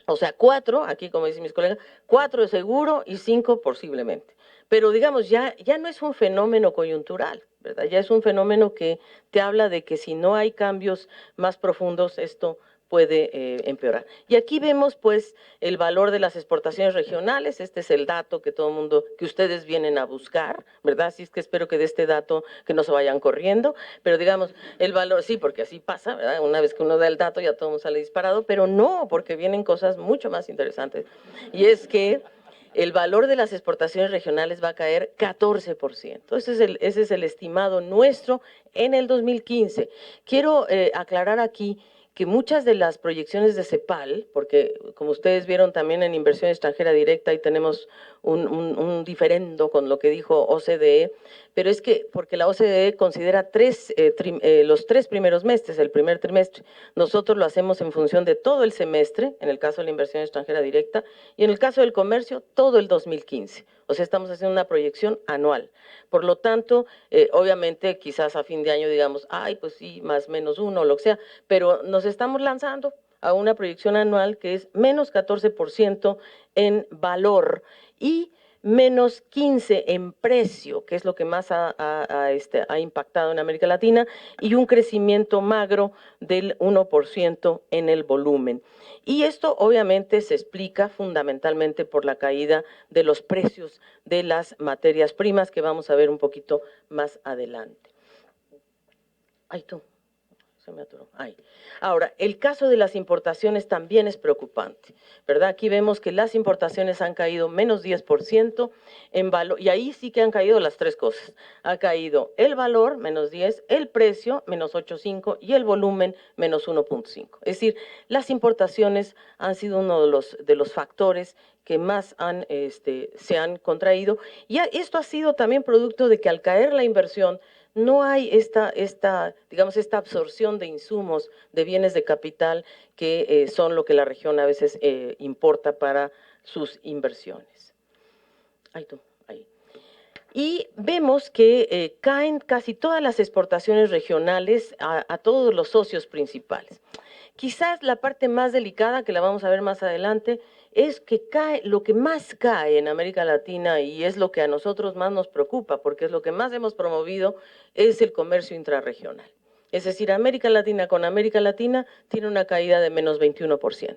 O sea, 4, aquí como dicen mis colegas, 4 de seguro y 5 posiblemente. Pero digamos, ya no es un fenómeno coyuntural, ¿verdad? Ya es un fenómeno que te habla de que si no hay cambios más profundos, esto puede empeorar. Y aquí vemos pues el valor de las exportaciones regionales. Este es el dato que todo el mundo, que ustedes vienen a buscar, ¿verdad? Así es que espero que de este dato que no se vayan corriendo, pero digamos, el valor, sí, porque así pasa, ¿verdad? Una vez que uno da el dato ya todo el mundo sale disparado, pero no, porque vienen cosas mucho más interesantes. Y es que el valor de las exportaciones regionales va a caer 14%. Ese es el estimado nuestro en el 2015. Quiero aclarar aquí que muchas de las proyecciones de CEPAL, porque como ustedes vieron también en inversión extranjera directa y tenemos un diferendo con lo que dijo OCDE, pero es que porque la OCDE considera los 3 primeros meses, el primer trimestre, nosotros lo hacemos en función de todo el semestre, en el caso de la inversión extranjera directa, y en el caso del comercio, todo el 2015. O sea, estamos haciendo una proyección anual. Por lo tanto, obviamente, quizás a fin de año digamos, ay, pues sí, más menos 1, lo que sea, pero nos estamos lanzando a una proyección anual que es menos 14% en valor y menos 15 en precio, que es lo que más ha impactado en América Latina, y un crecimiento magro del 1% en el volumen. Y esto obviamente se explica fundamentalmente por la caída de los precios de las materias primas, que vamos a ver un poquito más adelante. Ay, tú. Se me atoró. Ahí. Ahora, el caso de las importaciones también es preocupante, ¿verdad? Aquí vemos que las importaciones han caído menos 10% en valor, y ahí sí que han caído las 3 cosas. Ha caído el valor, menos 10, el precio, menos 8,5, y el volumen, menos 1,5. Es decir, las importaciones han sido uno de los factores que más se han contraído, y esto ha sido también producto de que al caer la inversión, no hay digamos, esta absorción de insumos, de bienes de capital, que son lo que la región a veces importa para sus inversiones. Ahí. Y vemos que caen casi todas las exportaciones regionales a todos los socios principales. Quizás la parte más delicada, que la vamos a ver más adelante, es que lo que más cae en América Latina, y es lo que a nosotros más nos preocupa, porque es lo que más hemos promovido, es el comercio intrarregional. Es decir, América Latina con América Latina tiene una caída de menos 21%.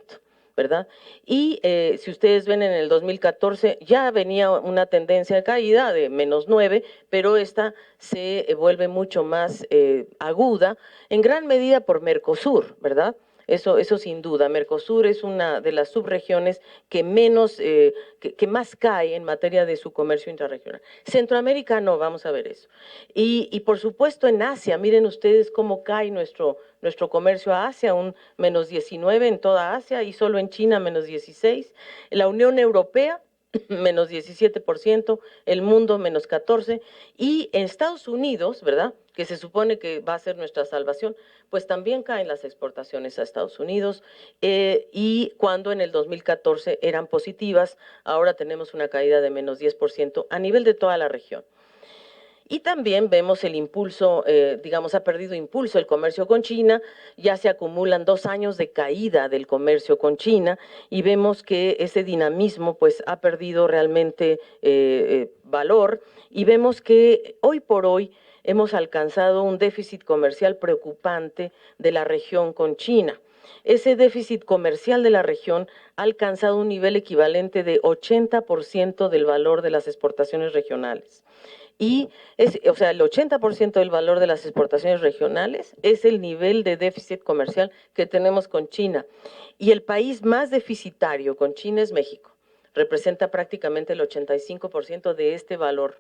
¿Verdad? Y si ustedes ven en el 2014 ya venía una tendencia de caída de menos 9, pero esta se vuelve mucho más aguda, en gran medida por Mercosur, ¿verdad? Eso sin duda. Mercosur es una de las subregiones que más cae en materia de su comercio intrarregional. Centroamérica no, vamos a ver eso. Y por supuesto en Asia, miren ustedes cómo cae nuestro comercio a Asia, un menos 19 en toda Asia y solo en China menos 16. La Unión Europea menos 17%, el mundo menos 14%, y en Estados Unidos, ¿verdad?, que se supone que va a ser nuestra salvación, pues también caen las exportaciones a Estados Unidos, y cuando en el 2014 eran positivas, ahora tenemos una caída de menos 10% a nivel de toda la región. Y también vemos el impulso, digamos, ha perdido impulso el comercio con China, ya se acumulan 2 años de caída del comercio con China y vemos que ese dinamismo pues ha perdido realmente valor y vemos que hoy por hoy hemos alcanzado un déficit comercial preocupante de la región con China. Ese déficit comercial de la región ha alcanzado un nivel equivalente de 80% del valor de las exportaciones regionales. Y o sea, el 80% del valor de las exportaciones regionales es el nivel de déficit comercial que tenemos con China. Y el país más deficitario con China es México. Representa prácticamente el 85% de este valor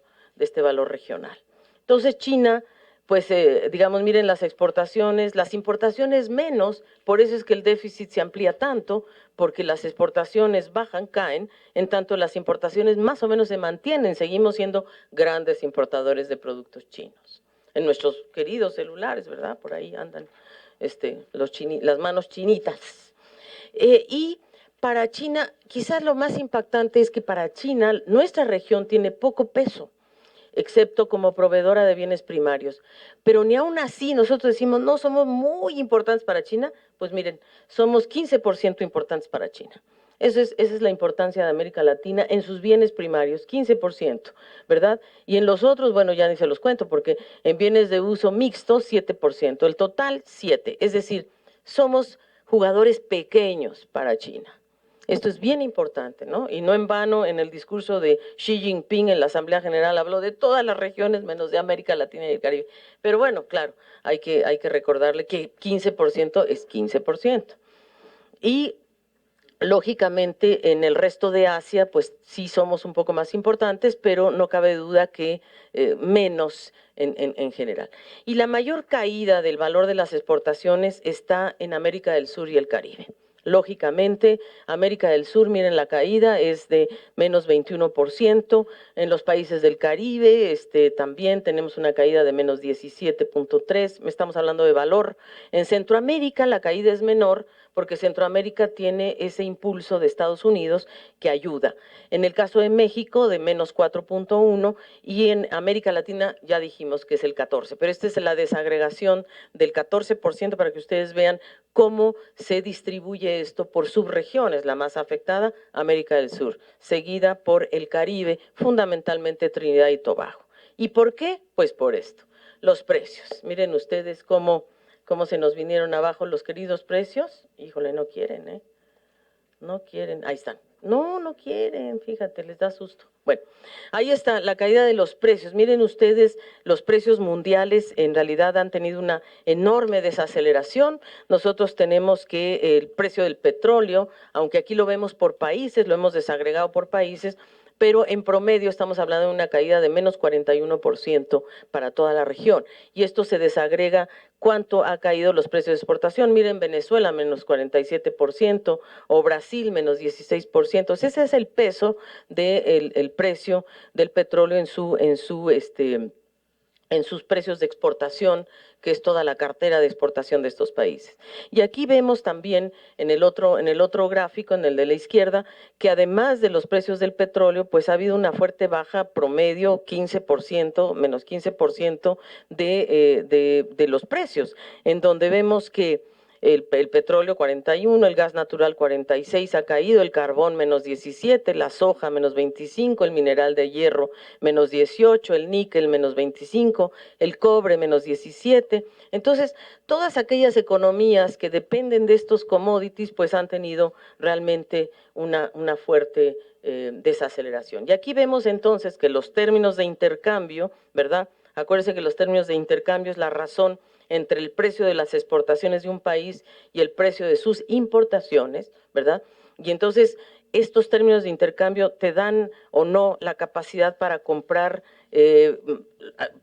regional. Entonces, China, pues, digamos, miren las importaciones menos, por eso es que el déficit se amplía tanto, porque las exportaciones bajan, caen, en tanto las importaciones más o menos se mantienen, seguimos siendo grandes importadores de productos chinos. En nuestros queridos celulares, ¿verdad? Por ahí andan las manos chinitas. Y para China, quizás lo más impactante es que para China, nuestra región tiene poco peso. excepto como proveedora de bienes primarios. Pero ni aún así nosotros decimos, no, somos muy importantes para China. Pues miren, somos 15% importantes para China. Esa es la importancia de América Latina en sus bienes primarios, 15%, ¿verdad? Y en los otros, bueno, ya ni se los cuento, porque en bienes de uso mixto, 7%, el total, 7%. Es decir, somos jugadores pequeños para China. Esto es bien importante, ¿no? Y no en vano, en el discurso de Xi Jinping en la Asamblea General habló de todas las regiones menos de América Latina y el Caribe. Pero bueno, claro, hay que recordarle que 15% es 15%. Y lógicamente, en el resto de Asia, pues sí somos un poco más importantes, pero no cabe duda que menos en general. Y la mayor caída del valor de las exportaciones está en América del Sur y el Caribe. Lógicamente, América del Sur, miren, la caída es de menos 21%. En los países del Caribe también tenemos una caída de menos 17.3%. Estamos hablando de valor. En Centroamérica la caída es menor, porque Centroamérica tiene ese impulso de Estados Unidos que ayuda. En el caso de México, de menos 4.1, y en América Latina ya dijimos que es el 14%, pero esta es la desagregación del 14% para que ustedes vean cómo se distribuye esto por subregiones. La más afectada, América del Sur, seguida por el Caribe, fundamentalmente Trinidad y Tobago. ¿Y por qué? Pues por esto, los precios. Miren ustedes cómo se nos vinieron abajo los queridos precios. Híjole, no quieren, ¿eh? No quieren, ahí están. No quieren, fíjate, les da susto. Bueno, ahí está la caída de los precios. Miren ustedes, los precios mundiales en realidad han tenido una enorme desaceleración. Nosotros tenemos que el precio del petróleo, aunque aquí lo vemos por países, lo hemos desagregado por países, pero en promedio estamos hablando de una caída de menos 41% para toda la región. Y esto se desagrega cuánto ha caído los precios de exportación. Miren, Venezuela menos 47% o Brasil menos 16%. Ese es el peso del precio del petróleo en sus precios de exportación, que es toda la cartera de exportación de estos países. Y aquí vemos también en el otro gráfico, en el de la izquierda, que además de los precios del petróleo, pues ha habido una fuerte baja promedio, 15%, menos 15% de los precios, en donde vemos que el petróleo 41, el gas natural 46 ha caído, el carbón menos 17, la soja menos 25, el mineral de hierro menos 18, el níquel menos 25, el cobre menos 17. Entonces, todas aquellas economías que dependen de estos commodities, pues han tenido realmente una fuerte desaceleración. Y aquí vemos entonces que los términos de intercambio, ¿verdad? Acuérdense que los términos de intercambio es la razón entre el precio de las exportaciones de un país y el precio de sus importaciones, ¿verdad? Y entonces estos términos de intercambio te dan o no la capacidad para comprar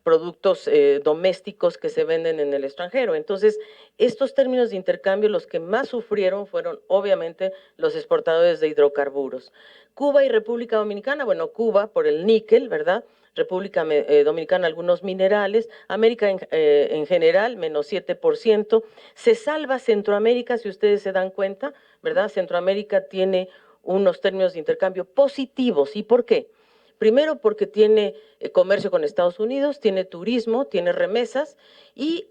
productos domésticos que se venden en el extranjero. Entonces, estos términos de intercambio, los que más sufrieron fueron obviamente los exportadores de hidrocarburos. Cuba y República Dominicana, bueno, Cuba por el níquel, ¿verdad? República Dominicana algunos minerales, América en general menos 7%, se salva Centroamérica, si ustedes se dan cuenta, ¿verdad? Centroamérica tiene unos términos de intercambio positivos. ¿Y por qué? Primero porque tiene comercio con Estados Unidos, tiene turismo, tiene remesas y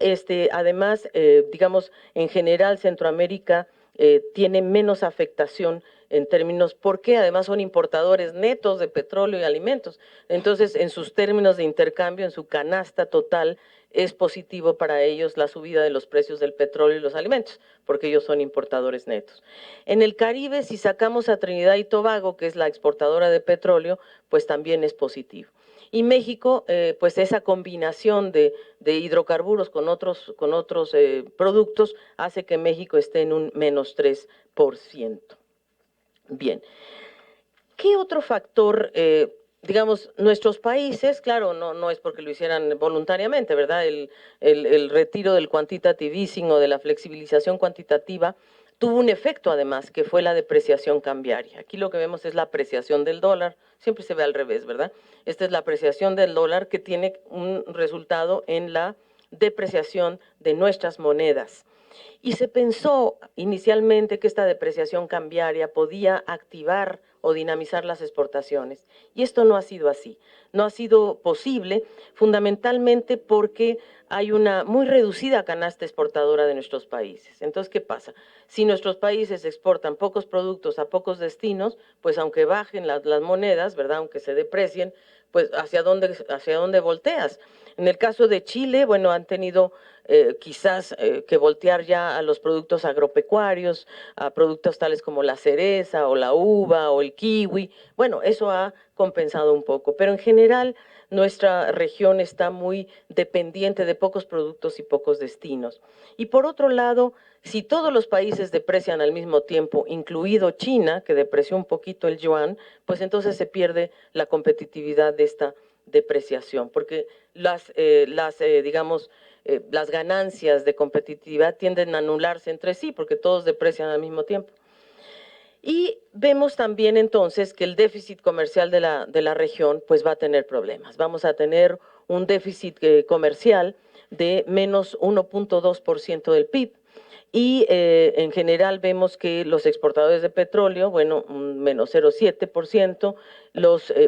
además, digamos, en general Centroamérica tiene menos afectación en términos, porque además son importadores netos de petróleo y alimentos. Entonces, en sus términos de intercambio, en su canasta total, es positivo para ellos la subida de los precios del petróleo y los alimentos, porque ellos son importadores netos. En el Caribe, si sacamos a Trinidad y Tobago, que es la exportadora de petróleo, pues también es positivo. Y México, pues esa combinación de hidrocarburos con otros productos hace que México esté en un menos 3%. Bien, ¿qué otro factor, digamos, nuestros países, claro, no es porque lo hicieran voluntariamente, ¿verdad? El retiro del quantitative easing o de la flexibilización cuantitativa tuvo un efecto además, que fue la depreciación cambiaria. Aquí lo que vemos es la apreciación del dólar, siempre se ve al revés, ¿verdad? Esta es la apreciación del dólar que tiene un resultado en la depreciación de nuestras monedas. Y se pensó inicialmente que esta depreciación cambiaria podía activar o dinamizar las exportaciones. Y esto no ha sido así. No ha sido posible, fundamentalmente porque hay una muy reducida canasta exportadora de nuestros países. Entonces, ¿qué pasa? Si nuestros países exportan pocos productos a pocos destinos, pues aunque bajen las monedas, ¿verdad? Aunque se deprecien, pues ¿hacia dónde volteas? En el caso de Chile, bueno, han tenido quizás que voltear ya a los productos agropecuarios, a productos tales como la cereza o la uva o el kiwi. Bueno, eso ha compensado un poco, pero en general nuestra región está muy dependiente de pocos productos y pocos destinos. Y por otro lado, si todos los países deprecian al mismo tiempo, incluido China, que depreció un poquito el yuan, pues entonces se pierde la competitividad de esta depreciación, porque digamos, las ganancias de competitividad tienden a anularse entre sí, porque todos deprecian al mismo tiempo. Y vemos también entonces que el déficit comercial de la región pues va a tener problemas. Vamos a tener un déficit comercial de menos 1.2% del PIB. Y en general vemos que los exportadores de petróleo, bueno, un menos 0.7%,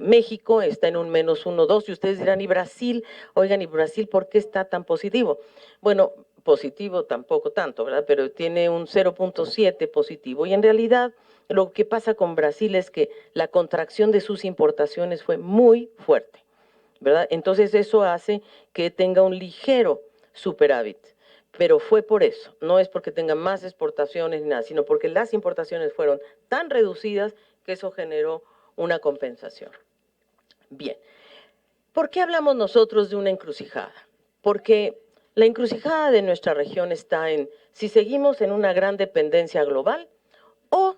México está en un menos 1.2%, y ustedes dirán, ¿y Brasil? Oigan, ¿y Brasil por qué está tan positivo? Bueno, positivo tampoco tanto, ¿verdad? Pero tiene un 0.7 positivo, y en realidad lo que pasa con Brasil es que la contracción de sus importaciones fue muy fuerte, ¿verdad? Entonces eso hace que tenga un ligero superávit, pero fue por eso, no es porque tenga más exportaciones ni nada, sino porque las importaciones fueron tan reducidas que eso generó una compensación. Bien, ¿por qué hablamos nosotros de una encrucijada? Porque la encrucijada de nuestra región está en si seguimos en una gran dependencia global o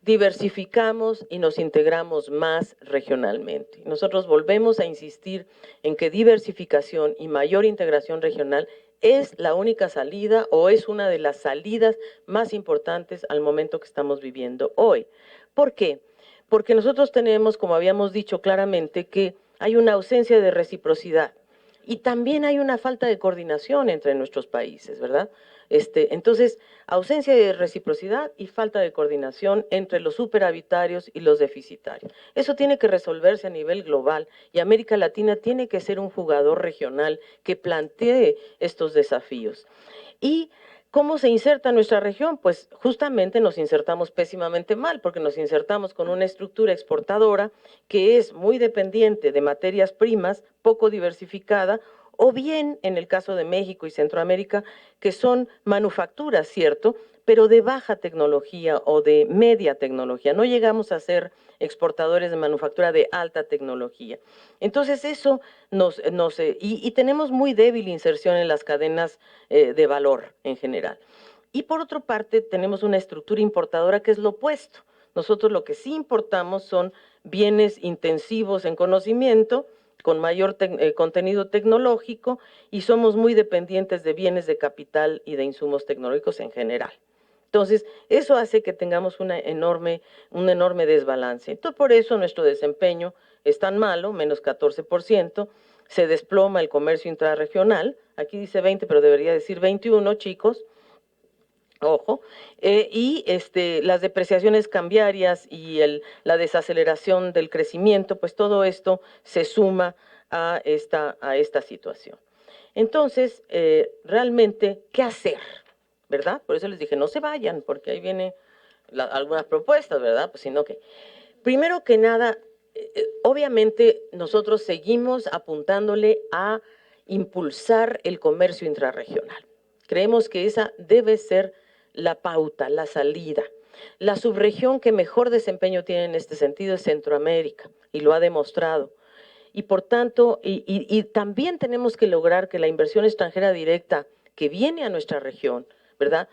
diversificamos y nos integramos más regionalmente. Nosotros volvemos a insistir en que diversificación y mayor integración regional es la única salida o es una de las salidas más importantes al momento que estamos viviendo hoy. ¿Por qué? Porque nosotros tenemos, como habíamos dicho claramente, que hay una ausencia de reciprocidad y también hay una falta de coordinación entre nuestros países, ¿verdad? Entonces, ausencia de reciprocidad y falta de coordinación entre los superavitarios y los deficitarios. Eso tiene que resolverse a nivel global y América Latina tiene que ser un jugador regional que plantee estos desafíos. ¿Y cómo se inserta nuestra región? Pues justamente nos insertamos pésimamente mal, porque nos insertamos con una estructura exportadora que es muy dependiente de materias primas, poco diversificada, o bien, en el caso de México y Centroamérica, que son manufacturas, ¿cierto?, pero de baja tecnología o de media tecnología. No llegamos a ser exportadores de manufactura de alta tecnología. Entonces eso y tenemos muy débil inserción en las cadenas de valor en general. Y por otra parte, tenemos una estructura importadora que es lo opuesto. Nosotros lo que sí importamos son bienes intensivos en conocimiento, con mayor contenido tecnológico, y somos muy dependientes de bienes de capital y de insumos tecnológicos en general. Entonces, eso hace que tengamos un enorme desbalance. Entonces, por eso nuestro desempeño es tan malo, menos 14%, se desploma el comercio intrarregional, aquí dice 20, pero debería decir 21, chicos, ojo, y las depreciaciones cambiarias y la desaceleración del crecimiento, pues todo esto se suma a esta situación. Entonces, realmente, ¿qué hacer? ¿Verdad? Por eso les dije, no se vayan, porque ahí vienen algunas propuestas, ¿verdad? Pues sino que, primero que nada, obviamente nosotros seguimos apuntándole a impulsar el comercio intrarregional. Creemos que esa debe ser la pauta, la salida. La subregión que mejor desempeño tiene en este sentido es Centroamérica, y lo ha demostrado. Y por tanto, y también tenemos que lograr que la inversión extranjera directa que viene a nuestra región, ¿verdad?,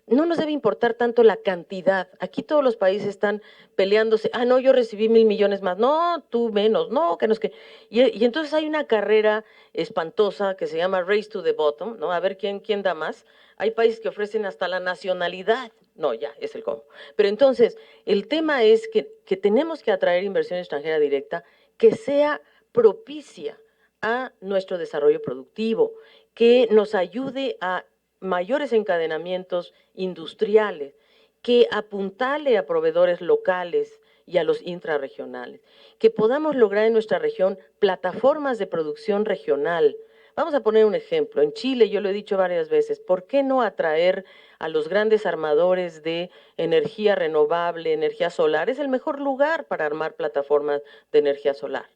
no nos debe importar tanto la cantidad. Aquí todos los países están peleándose. Ah, no, yo recibí 1,000 millones más. No, tú menos. No, que no es que. Y entonces hay una carrera espantosa que se llama Race to the Bottom, ¿no? A ver quién da más. Hay países que ofrecen hasta la nacionalidad. No, ya, es el cómo. Pero entonces, el tema es que tenemos que atraer inversión extranjera directa que sea propicia a nuestro desarrollo productivo, que nos ayude a mayores encadenamientos industriales, que apuntale a proveedores locales y a los intrarregionales, que podamos lograr en nuestra región plataformas de producción regional. Vamos a poner un ejemplo. En Chile, yo lo he dicho varias veces, ¿por qué no atraer a los grandes armadores de energía renovable, energía solar? Es el mejor lugar para armar plataformas de energía solar.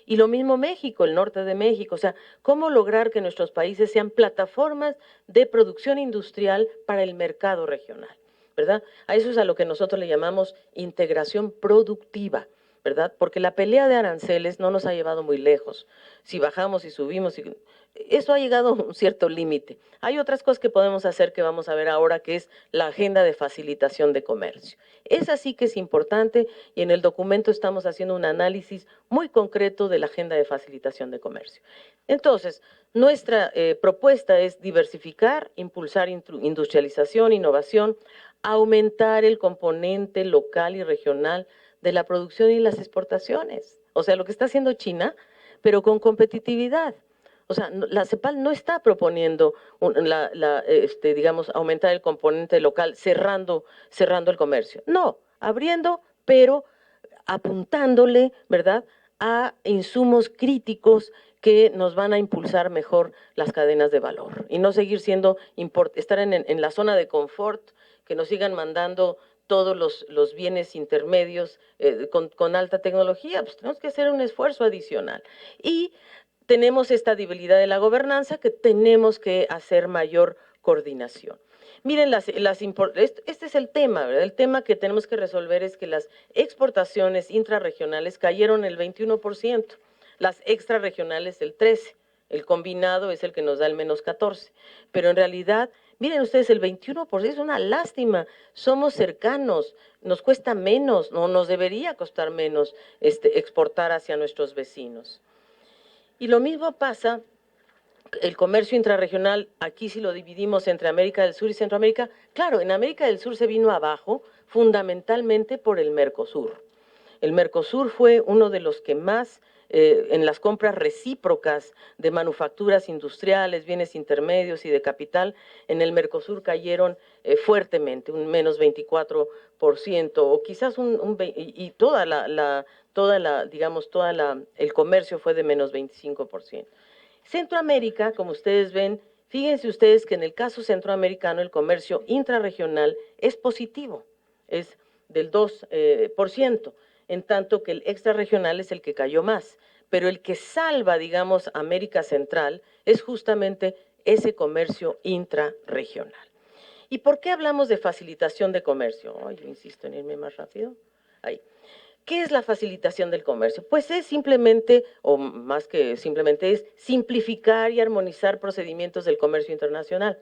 Y lo mismo México, el norte de México. O sea, ¿cómo lograr que nuestros países sean plataformas de producción industrial para el mercado regional? ¿Verdad? A eso es a lo que nosotros le llamamos integración productiva, ¿verdad? Porque la pelea de aranceles no nos ha llevado muy lejos. Si bajamos y subimos, eso ha llegado a un cierto límite. Hay otras cosas que podemos hacer que vamos a ver ahora, que es la agenda de facilitación de comercio. Esa sí que es importante y en el documento estamos haciendo un análisis muy concreto de la agenda de facilitación de comercio. Entonces, nuestra propuesta es diversificar, impulsar industrialización, innovación, aumentar el componente local y regional de la producción y las exportaciones. O sea, lo que está haciendo China, pero con competitividad. O sea, la CEPAL no está proponiendo, digamos, aumentar el componente local cerrando el comercio. No, abriendo, pero apuntándole, ¿verdad?, a insumos críticos que nos van a impulsar mejor las cadenas de valor y no seguir siendo, estar en la zona de confort, que nos sigan mandando todos los bienes intermedios con alta tecnología. Pues tenemos que hacer un esfuerzo adicional. Y tenemos esta debilidad de la gobernanza, que tenemos que hacer mayor coordinación. Miren, este es el tema, ¿verdad? El tema que tenemos que resolver es que las exportaciones intrarregionales cayeron el 21%, las extrarregionales el 13%, el combinado es el que nos da el menos 14%, pero en realidad, miren ustedes, el 21% es una lástima, somos cercanos, nos cuesta menos, no nos debería costar menos exportar hacia nuestros vecinos. Y lo mismo pasa, el comercio intrarregional, aquí si lo dividimos entre América del Sur y Centroamérica, claro, en América del Sur se vino abajo fundamentalmente por el Mercosur. El Mercosur fue uno de los que más en las compras recíprocas de manufacturas industriales, bienes intermedios y de capital, en el Mercosur cayeron fuertemente, un menos 24%, o quizás y el comercio fue de menos 25%. Centroamérica, como ustedes ven, fíjense ustedes que en el caso centroamericano el comercio intrarregional es positivo, es del 2%, en tanto que el extrarregional es el que cayó más. Pero el que salva, digamos, América Central es justamente ese comercio intrarregional. ¿Y por qué hablamos de facilitación de comercio? Yo insisto en irme más rápido. Ahí. ¿Qué es la facilitación del comercio? Pues es simplemente, o más que simplemente, es simplificar y armonizar procedimientos del comercio internacional.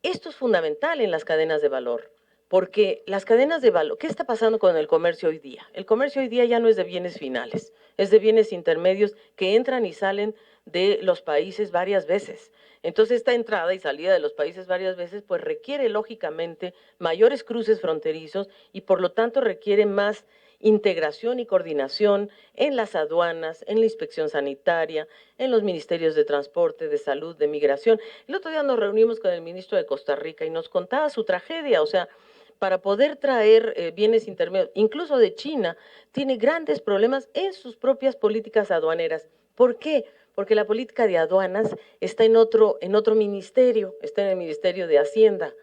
Esto es fundamental en las cadenas de valor, porque las cadenas de valor, ¿qué está pasando con el comercio hoy día? El comercio hoy día ya no es de bienes finales, es de bienes intermedios que entran y salen de los países varias veces. Entonces, esta entrada y salida de los países varias veces, pues requiere lógicamente mayores cruces fronterizos y por lo tanto requiere más integración y coordinación en las aduanas, en la inspección sanitaria, en los ministerios de transporte, de salud, de migración. El otro día nos reunimos con el ministro de Costa Rica y nos contaba su tragedia, o sea, para poder traer bienes intermedios, incluso de China, tiene grandes problemas en sus propias políticas aduaneras. ¿Por qué? Porque la política de aduanas está en otro ministerio, está en el Ministerio de Hacienda,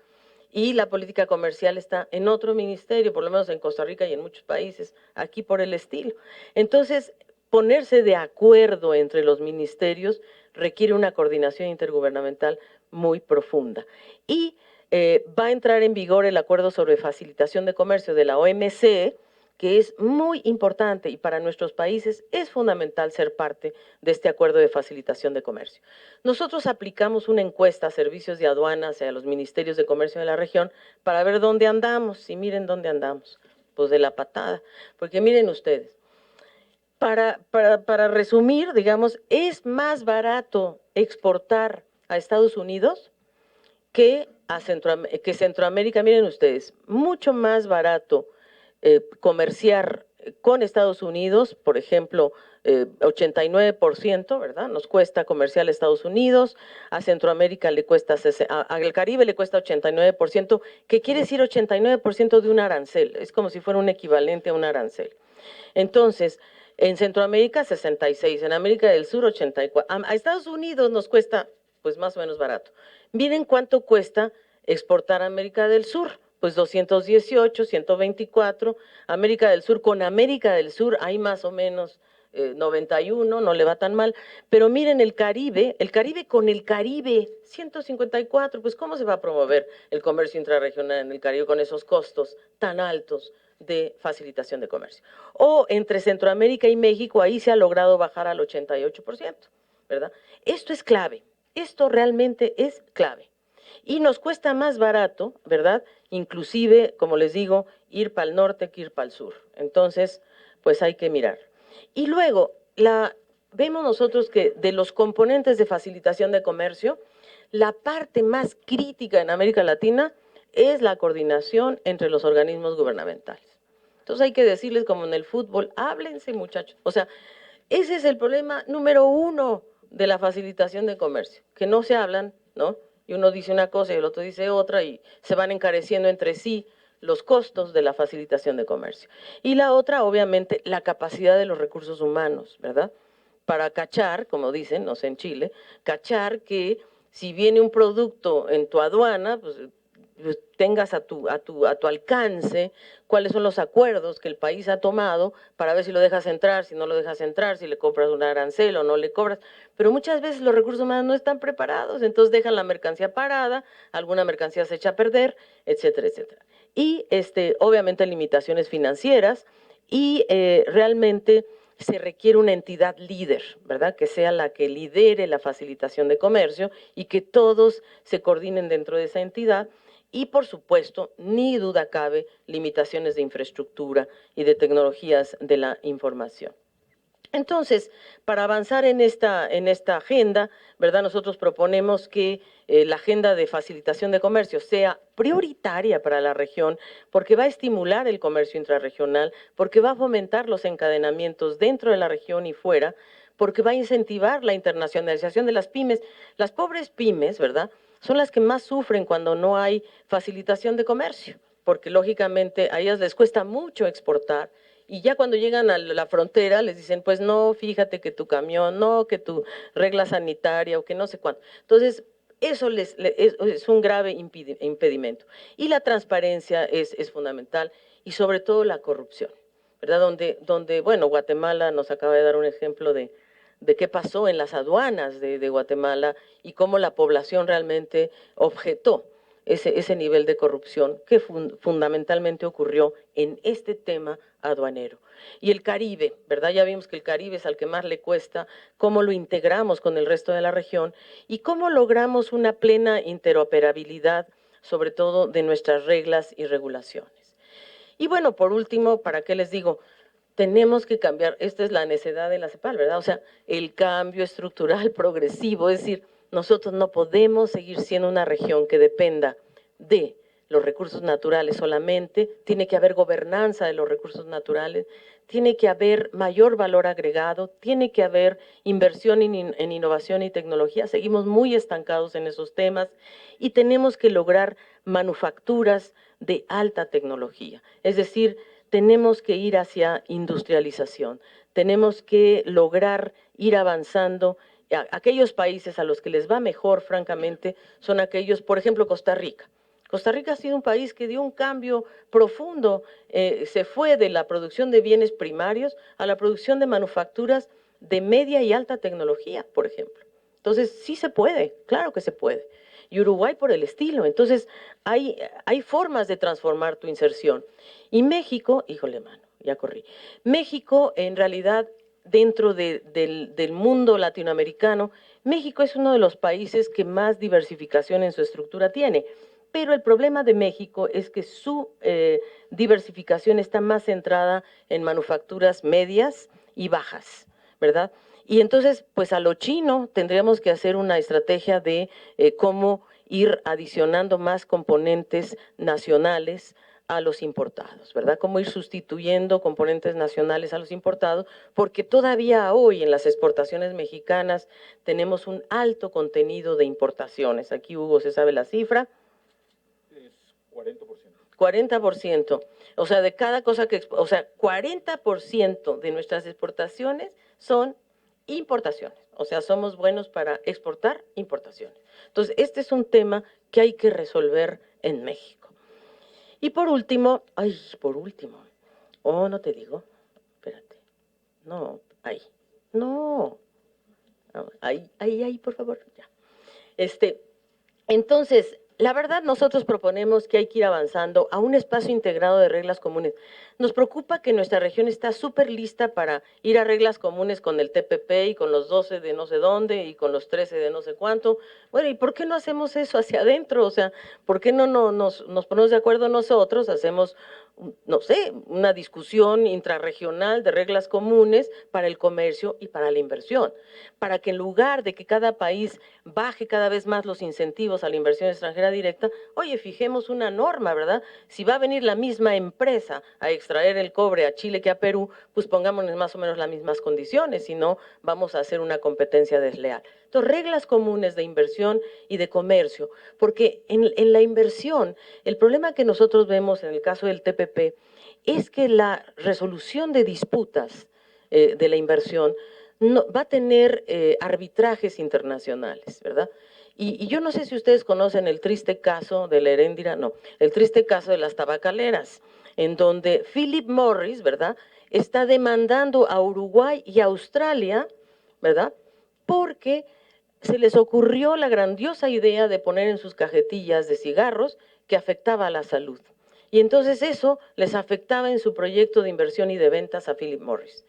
y la política comercial está en otro ministerio, por lo menos en Costa Rica y en muchos países, aquí por el estilo. Entonces, ponerse de acuerdo entre los ministerios requiere una coordinación intergubernamental muy profunda. Y va a entrar en vigor el acuerdo sobre facilitación de comercio de la OMC, que es muy importante y para nuestros países es fundamental ser parte de este acuerdo de facilitación de comercio. Nosotros aplicamos una encuesta a servicios de aduanas y a los ministerios de comercio de la región para ver dónde andamos, y miren dónde andamos, pues de la patada, porque miren ustedes, para resumir, digamos, es más barato exportar a Estados Unidos que Centroamérica. Miren ustedes, mucho más barato comerciar con Estados Unidos, por ejemplo, 89%, ¿verdad? Nos cuesta comercial a Estados Unidos, a Centroamérica le cuesta, al Caribe le cuesta 89%, que quiere decir 89% de un arancel, es como si fuera un equivalente a un arancel. Entonces, en Centroamérica 66, en América del Sur 84, a Estados Unidos nos cuesta pues más o menos barato. Miren cuánto cuesta exportar a América del Sur, pues 218, 124, América del Sur, con América del Sur hay más o menos 91, no le va tan mal, pero miren el Caribe con el Caribe, 154, pues ¿cómo se va a promover el comercio intrarregional en el Caribe con esos costos tan altos de facilitación de comercio? O entre Centroamérica y México, ahí se ha logrado bajar al 88%, ¿verdad? Esto es clave, esto realmente es clave. Y nos cuesta más barato, ¿verdad? Inclusive, como les digo, ir para el norte que ir para el sur. Entonces, pues hay que mirar. Y luego, vemos nosotros que de los componentes de facilitación de comercio, la parte más crítica en América Latina es la coordinación entre los organismos gubernamentales. Entonces hay que decirles como en el fútbol, háblense muchachos. O sea, ese es el problema número uno de la facilitación de comercio, que no se hablan, ¿no? Y uno dice una cosa y el otro dice otra y se van encareciendo entre sí los costos de la facilitación de comercio. Y la otra, obviamente, la capacidad de los recursos humanos, ¿verdad? Para cachar, como dicen, no sé, en Chile, cachar que si viene un producto en tu aduana, pues tengas a tu alcance cuáles son los acuerdos que el país ha tomado para ver si lo dejas entrar, si no lo dejas entrar, si le compras un arancel o no le cobras. Pero muchas veces los recursos humanos no están preparados, entonces dejan la mercancía parada, alguna mercancía se echa a perder, etcétera, etcétera. Y obviamente limitaciones financieras y realmente se requiere una entidad líder, ¿verdad? Que sea la que lidere la facilitación de comercio y que todos se coordinen dentro de esa entidad. Y, por supuesto, ni duda cabe, limitaciones de infraestructura y de tecnologías de la información. Entonces, para avanzar en esta agenda, ¿verdad? Nosotros proponemos que la agenda de facilitación de comercio sea prioritaria para la región, porque va a estimular el comercio intrarregional, porque va a fomentar los encadenamientos dentro de la región y fuera, porque va a incentivar la internacionalización de las pymes. Las pobres pymes, ¿verdad?, son las que más sufren cuando no hay facilitación de comercio, porque lógicamente a ellas les cuesta mucho exportar, y ya cuando llegan a la frontera les dicen, pues no, fíjate que tu camión, no, que tu regla sanitaria o que no sé cuánto. Entonces, eso es un grave impedimento. Y la transparencia es fundamental y sobre todo la corrupción, ¿verdad? Donde, bueno, Guatemala nos acaba de dar un ejemplo de qué pasó en las aduanas de Guatemala y cómo la población realmente objetó ese nivel de corrupción que fundamentalmente ocurrió en este tema aduanero. Y el Caribe, ¿verdad? Ya vimos que el Caribe es al que más le cuesta, cómo lo integramos con el resto de la región y cómo logramos una plena interoperabilidad, sobre todo de nuestras reglas y regulaciones. Y bueno, por último, ¿para qué les digo? Tenemos que cambiar, esta es la necedad de la CEPAL, ¿verdad? O sea, el cambio estructural progresivo, es decir, nosotros no podemos seguir siendo una región que dependa de los recursos naturales solamente, tiene que haber gobernanza de los recursos naturales, tiene que haber mayor valor agregado, tiene que haber inversión en innovación y tecnología, seguimos muy estancados en esos temas y tenemos que lograr manufacturas de alta tecnología, es decir, tenemos que ir hacia industrialización, tenemos que lograr ir avanzando. Aquellos países a los que les va mejor, francamente, son aquellos, por ejemplo, Costa Rica. Costa Rica ha sido un país que dio un cambio profundo, se fue de la producción de bienes primarios a la producción de manufacturas de media y alta tecnología, por ejemplo. Entonces, sí se puede, claro que se puede. Y Uruguay por el estilo. Entonces, hay formas de transformar tu inserción. Y México, híjole mano, ya corrí. México, en realidad, dentro del mundo latinoamericano, México es uno de los países que más diversificación en su estructura tiene. Pero el problema de México es que su diversificación está más centrada en manufacturas medias y bajas, ¿verdad? Y entonces, pues a lo chino tendríamos que hacer una estrategia de cómo ir adicionando más componentes nacionales a los importados, ¿verdad? Cómo ir sustituyendo componentes nacionales a los importados, porque todavía hoy en las exportaciones mexicanas tenemos un alto contenido de importaciones. Aquí, Hugo, ¿se sabe la cifra? Es 40%. 40%. O sea, de cada cosa que, o sea, 40% de nuestras exportaciones son importaciones. O sea, somos buenos para exportar importaciones. Entonces, este es un tema que hay que resolver en México. Y por último, no te digo, espérate, no, ahí, no, ahí, por favor, ya. Entonces, la verdad, nosotros proponemos que hay que ir avanzando a un espacio integrado de reglas comunes. Nos preocupa que nuestra región está súper lista para ir a reglas comunes con el TPP y con los 12 de no sé dónde y con los 13 de no sé cuánto. Bueno, ¿y por qué no hacemos eso hacia adentro? O sea, ¿por qué no nos ponemos de acuerdo nosotros? Hacemos, no sé, una discusión intrarregional de reglas comunes para el comercio y para la inversión, para que en lugar de que cada país baje cada vez más los incentivos a la inversión extranjera directa, oye, fijemos una norma, ¿verdad? Si va a venir la misma empresa a extraer el cobre a Chile que a Perú, pues pongámonos más o menos las mismas condiciones, si no vamos a hacer una competencia desleal. Entonces, reglas comunes de inversión y de comercio, porque en la inversión, el problema que nosotros vemos en el caso del TPP es que la resolución de disputas de la inversión no, va a tener arbitrajes internacionales, ¿verdad? Y yo no sé si ustedes conocen el triste caso de la Heréndira, no, el triste caso de las tabacaleras, en donde Philip Morris, ¿verdad?, está demandando a Uruguay y a Australia, ¿verdad?, porque se les ocurrió la grandiosa idea de poner en sus cajetillas de cigarros que afectaba a la salud. Y entonces eso les afectaba en su proyecto de inversión y de ventas a Philip Morris.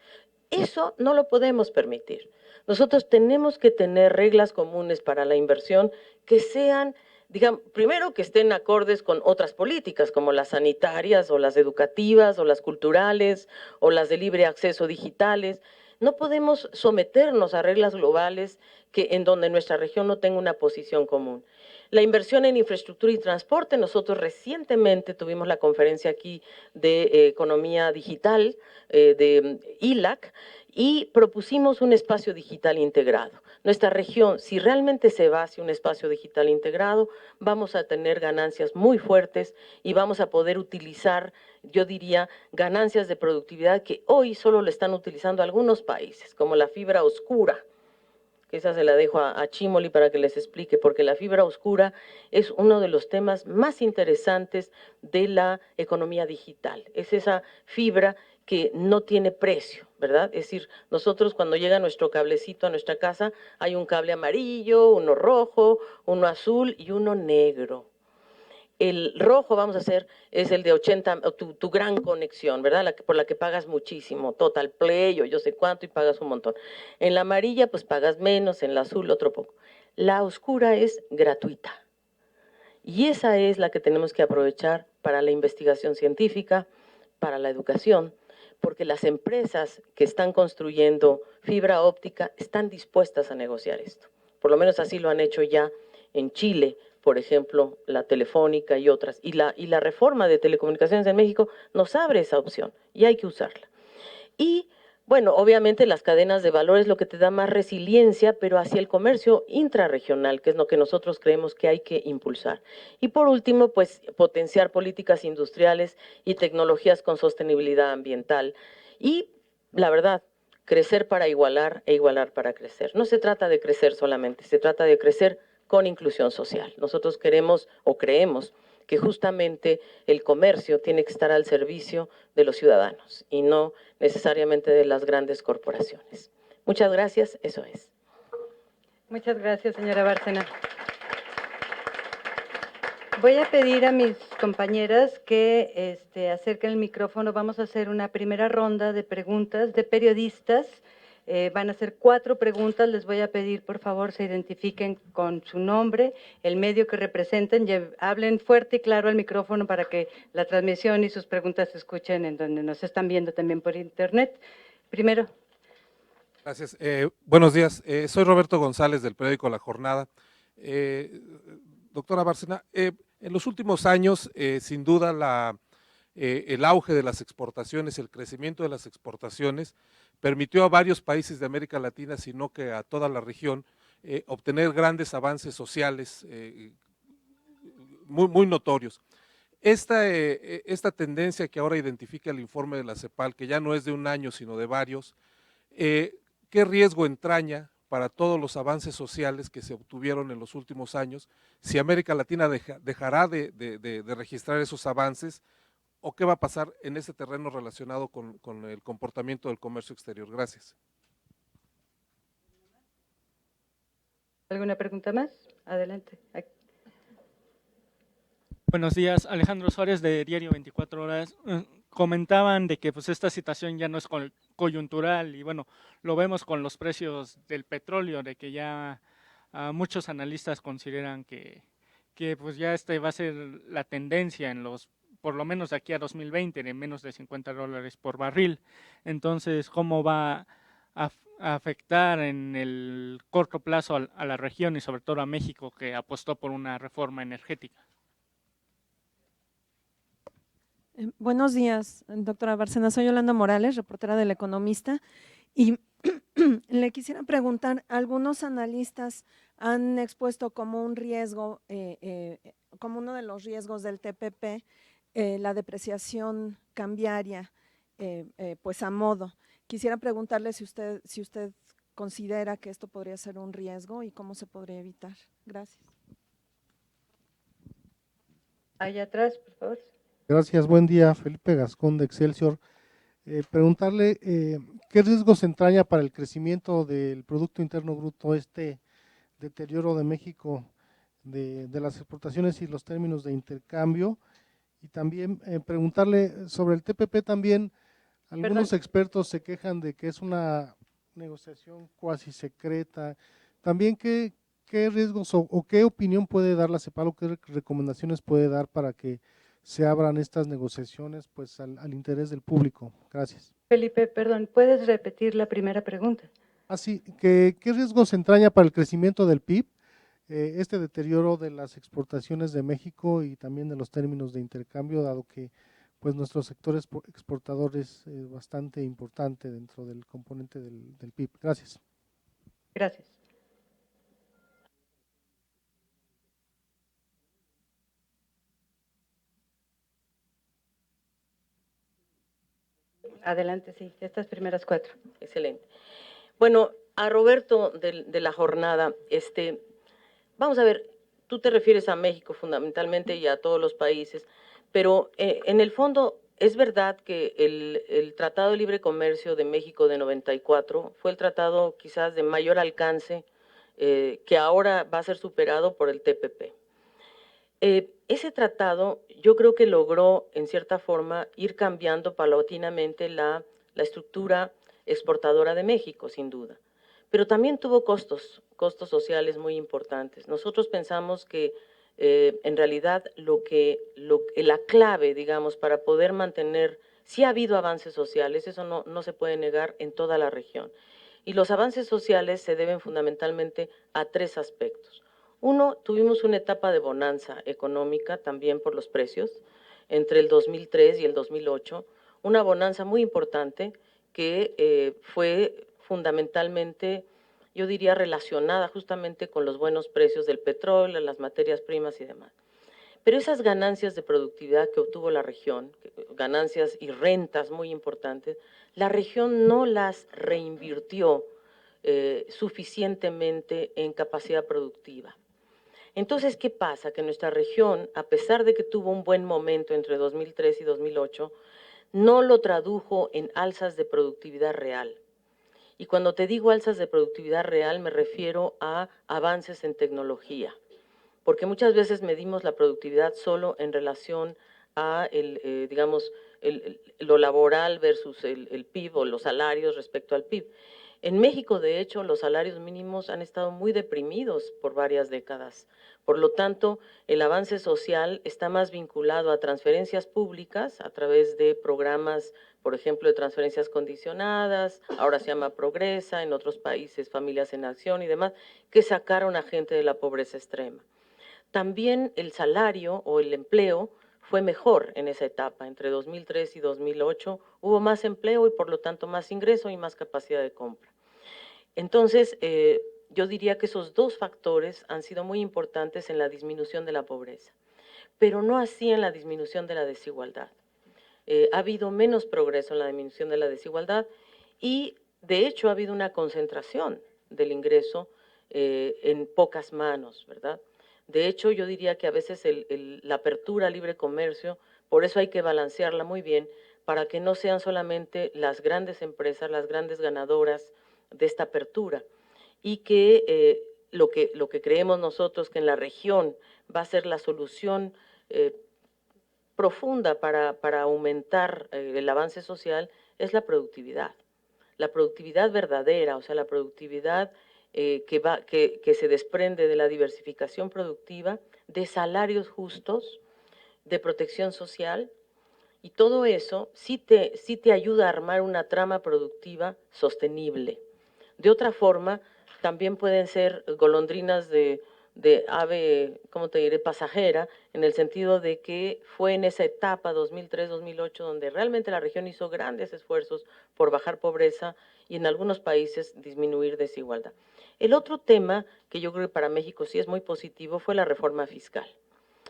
Eso no lo podemos permitir. Nosotros tenemos que tener reglas comunes para la inversión que sean, digamos, primero que estén acordes con otras políticas, como las sanitarias o las educativas o las culturales o las de libre acceso digitales. No podemos someternos a reglas globales en donde nuestra región no tenga una posición común. La inversión en infraestructura y transporte, nosotros recientemente tuvimos la conferencia aquí de economía digital de ILAC y propusimos un espacio digital integrado. Nuestra región, si realmente se va hacia un espacio digital integrado, vamos a tener ganancias muy fuertes y vamos a poder utilizar, yo diría, ganancias de productividad que hoy solo le están utilizando algunos países, como la fibra oscura, que esa se la dejo a Chimoli para que les explique, porque la fibra oscura es uno de los temas más interesantes de la economía digital. Es esa fibra que no tiene precio, ¿verdad? Es decir, nosotros cuando llega nuestro cablecito a nuestra casa, hay un cable amarillo, uno rojo, uno azul y uno negro. El rojo, vamos a hacer, es el de 80, tu gran conexión, ¿verdad? Por la que pagas muchísimo, Total Play o yo sé cuánto y pagas un montón. En la amarilla, pues pagas menos, en la azul otro poco. La oscura es gratuita. Y esa es la que tenemos que aprovechar para la investigación científica, para la educación, porque las empresas que están construyendo fibra óptica están dispuestas a negociar esto. Por lo menos así lo han hecho ya en Chile, por ejemplo, la Telefónica y otras. Y la reforma de telecomunicaciones en México nos abre esa opción y hay que usarla. Y bueno, obviamente las cadenas de valor es lo que te da más resiliencia, pero hacia el comercio intrarregional, que es lo que nosotros creemos que hay que impulsar. Y por último, pues potenciar políticas industriales y tecnologías con sostenibilidad ambiental. Y la verdad, crecer para igualar e igualar para crecer. No se trata de crecer solamente, se trata de crecer con inclusión social. Nosotros queremos o creemos que justamente el comercio tiene que estar al servicio de los ciudadanos y no necesariamente de las grandes corporaciones. Muchas gracias, eso es. Muchas gracias, señora Bárcena. Voy a pedir a mis compañeras que acerquen el micrófono. Vamos a hacer una primera ronda de preguntas de periodistas. Van a ser 4 preguntas. Les voy a pedir, por favor, se identifiquen con su nombre, el medio que representen, y hablen fuerte y claro al micrófono para que la transmisión y sus preguntas se escuchen en donde nos están viendo también por internet. Primero. Gracias. Buenos días. Soy Roberto González del periódico La Jornada. Doctora Bárcena, en los últimos años, sin duda, el auge de las exportaciones, el crecimiento de las exportaciones, permitió a varios países de América Latina, sino que a toda la región, obtener grandes avances sociales muy notorios. Esta tendencia que ahora identifica el informe de la CEPAL, que ya no es de un año, sino de varios, ¿qué riesgo entraña para todos los avances sociales que se obtuvieron en los últimos años? Si América Latina dejará de registrar esos avances, ¿o qué va a pasar en ese terreno relacionado con el comportamiento del comercio exterior? Gracias. ¿Alguna pregunta más? Adelante. Buenos días, Alejandro Suárez de Diario 24 Horas. Comentaban de que pues esta situación ya no es coyuntural y bueno, lo vemos con los precios del petróleo, de que ya muchos analistas consideran que pues ya va a ser la tendencia en por lo menos de aquí a 2020, de menos de $50 por barril. Entonces, ¿cómo va a afectar en el corto plazo a la región y sobre todo a México, que apostó por una reforma energética? Buenos días, doctora Bárcena. Soy Yolanda Morales, reportera del Economista, y le quisiera preguntar, algunos analistas han expuesto como un riesgo, como uno de los riesgos del TPP, la depreciación cambiaria, pues a modo. Quisiera preguntarle si usted considera que esto podría ser un riesgo y cómo se podría evitar. Gracias. Allá atrás, por favor. Gracias, buen día. Felipe Gascón de Excelsior. Preguntarle qué riesgos entraña para el crecimiento del Producto Interno Bruto este deterioro de México de las exportaciones y los términos de intercambio, y también preguntarle sobre el TPP también. Algunos expertos se quejan de que es una negociación cuasi secreta. También qué riesgos o qué opinión puede dar la CEPAL o qué recomendaciones puede dar para que se abran estas negociaciones pues al interés del público. Gracias. Felipe, perdón, ¿puedes repetir la primera pregunta? Así, ¿qué riesgos entraña para el crecimiento del PIB este deterioro de las exportaciones de México y también de los términos de intercambio, dado que pues nuestro sector exportador es bastante importante dentro del componente del PIB? Gracias. Gracias. Adelante, sí, estas primeras 4. Excelente. Bueno, a Roberto de la jornada, vamos a ver, tú te refieres a México fundamentalmente y a todos los países, pero en el fondo es verdad que el Tratado de Libre Comercio de México de 94 fue el tratado quizás de mayor alcance, que ahora va a ser superado por el TPP. Ese tratado yo creo que logró, en cierta forma, ir cambiando paulatinamente la estructura exportadora de México, sin duda. Pero también tuvo costos sociales muy importantes. Nosotros pensamos que en realidad la clave, digamos, para poder mantener, sí ha habido avances sociales, eso no se puede negar en toda la región. Y los avances sociales se deben fundamentalmente a 3 aspectos. Uno, tuvimos una etapa de bonanza económica también por los precios, entre el 2003 y el 2008, una bonanza muy importante que fue fundamentalmente, yo diría, relacionada justamente con los buenos precios del petróleo, las materias primas y demás. Pero esas ganancias de productividad que obtuvo la región, ganancias y rentas muy importantes, la región no las reinvirtió suficientemente en capacidad productiva. Entonces, ¿qué pasa? Que nuestra región, a pesar de que tuvo un buen momento entre 2003 y 2008, no lo tradujo en alzas de productividad real. Y cuando te digo alzas de productividad real, me refiero a avances en tecnología, porque muchas veces medimos la productividad solo en relación a lo laboral versus el PIB o los salarios respecto al PIB. En México, de hecho, los salarios mínimos han estado muy deprimidos por varias décadas. Por lo tanto, el avance social está más vinculado a transferencias públicas a través de programas, por ejemplo, de transferencias condicionadas, ahora se llama Progresa, en otros países Familias en Acción y demás, que sacaron a gente de la pobreza extrema. También el salario o el empleo fue mejor en esa etapa. Entre 2003 y 2008 hubo más empleo y por lo tanto más ingreso y más capacidad de compra. Entonces, yo diría que esos dos factores han sido muy importantes en la disminución de la pobreza, pero no así en la disminución de la desigualdad. Ha habido menos progreso en la disminución de la desigualdad y, de hecho, ha habido una concentración del ingreso en pocas manos, ¿verdad? De hecho, yo diría que a veces la apertura al libre comercio, por eso hay que balancearla muy bien, para que no sean solamente las grandes empresas, las grandes ganadoras de esta apertura, y que lo que creemos nosotros que en la región va a ser la solución profunda para aumentar el avance social es la productividad verdadera, o sea, la productividad que se desprende de la diversificación productiva, de salarios justos, de protección social, y todo eso sí te ayuda a armar una trama productiva sostenible. De otra forma, también pueden ser golondrinas de ave, ¿cómo te diré?, pasajera, en el sentido de que fue en esa etapa 2003-2008 donde realmente la región hizo grandes esfuerzos por bajar pobreza y en algunos países disminuir desigualdad. El otro tema que yo creo que para México sí es muy positivo fue la reforma fiscal.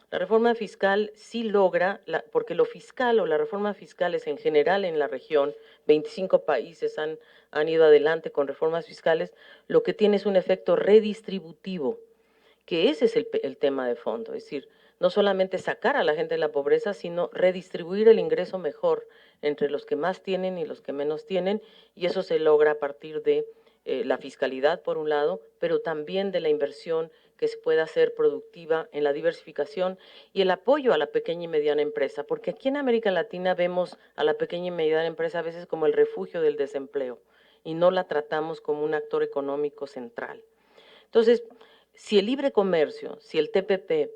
La reforma fiscal sí logra, porque lo fiscal o la reforma fiscal es en general en la región, 25 países han ido adelante con reformas fiscales, lo que tiene es un efecto redistributivo, que ese es el tema de fondo, es decir, no solamente sacar a la gente de la pobreza, sino redistribuir el ingreso mejor entre los que más tienen y los que menos tienen, y eso se logra a partir de la fiscalidad, por un lado, pero también de la inversión que se pueda hacer productiva en la diversificación y el apoyo a la pequeña y mediana empresa, porque aquí en América Latina vemos a la pequeña y mediana empresa a veces como el refugio del desempleo y no la tratamos como un actor económico central. Entonces, si el libre comercio, si el TPP,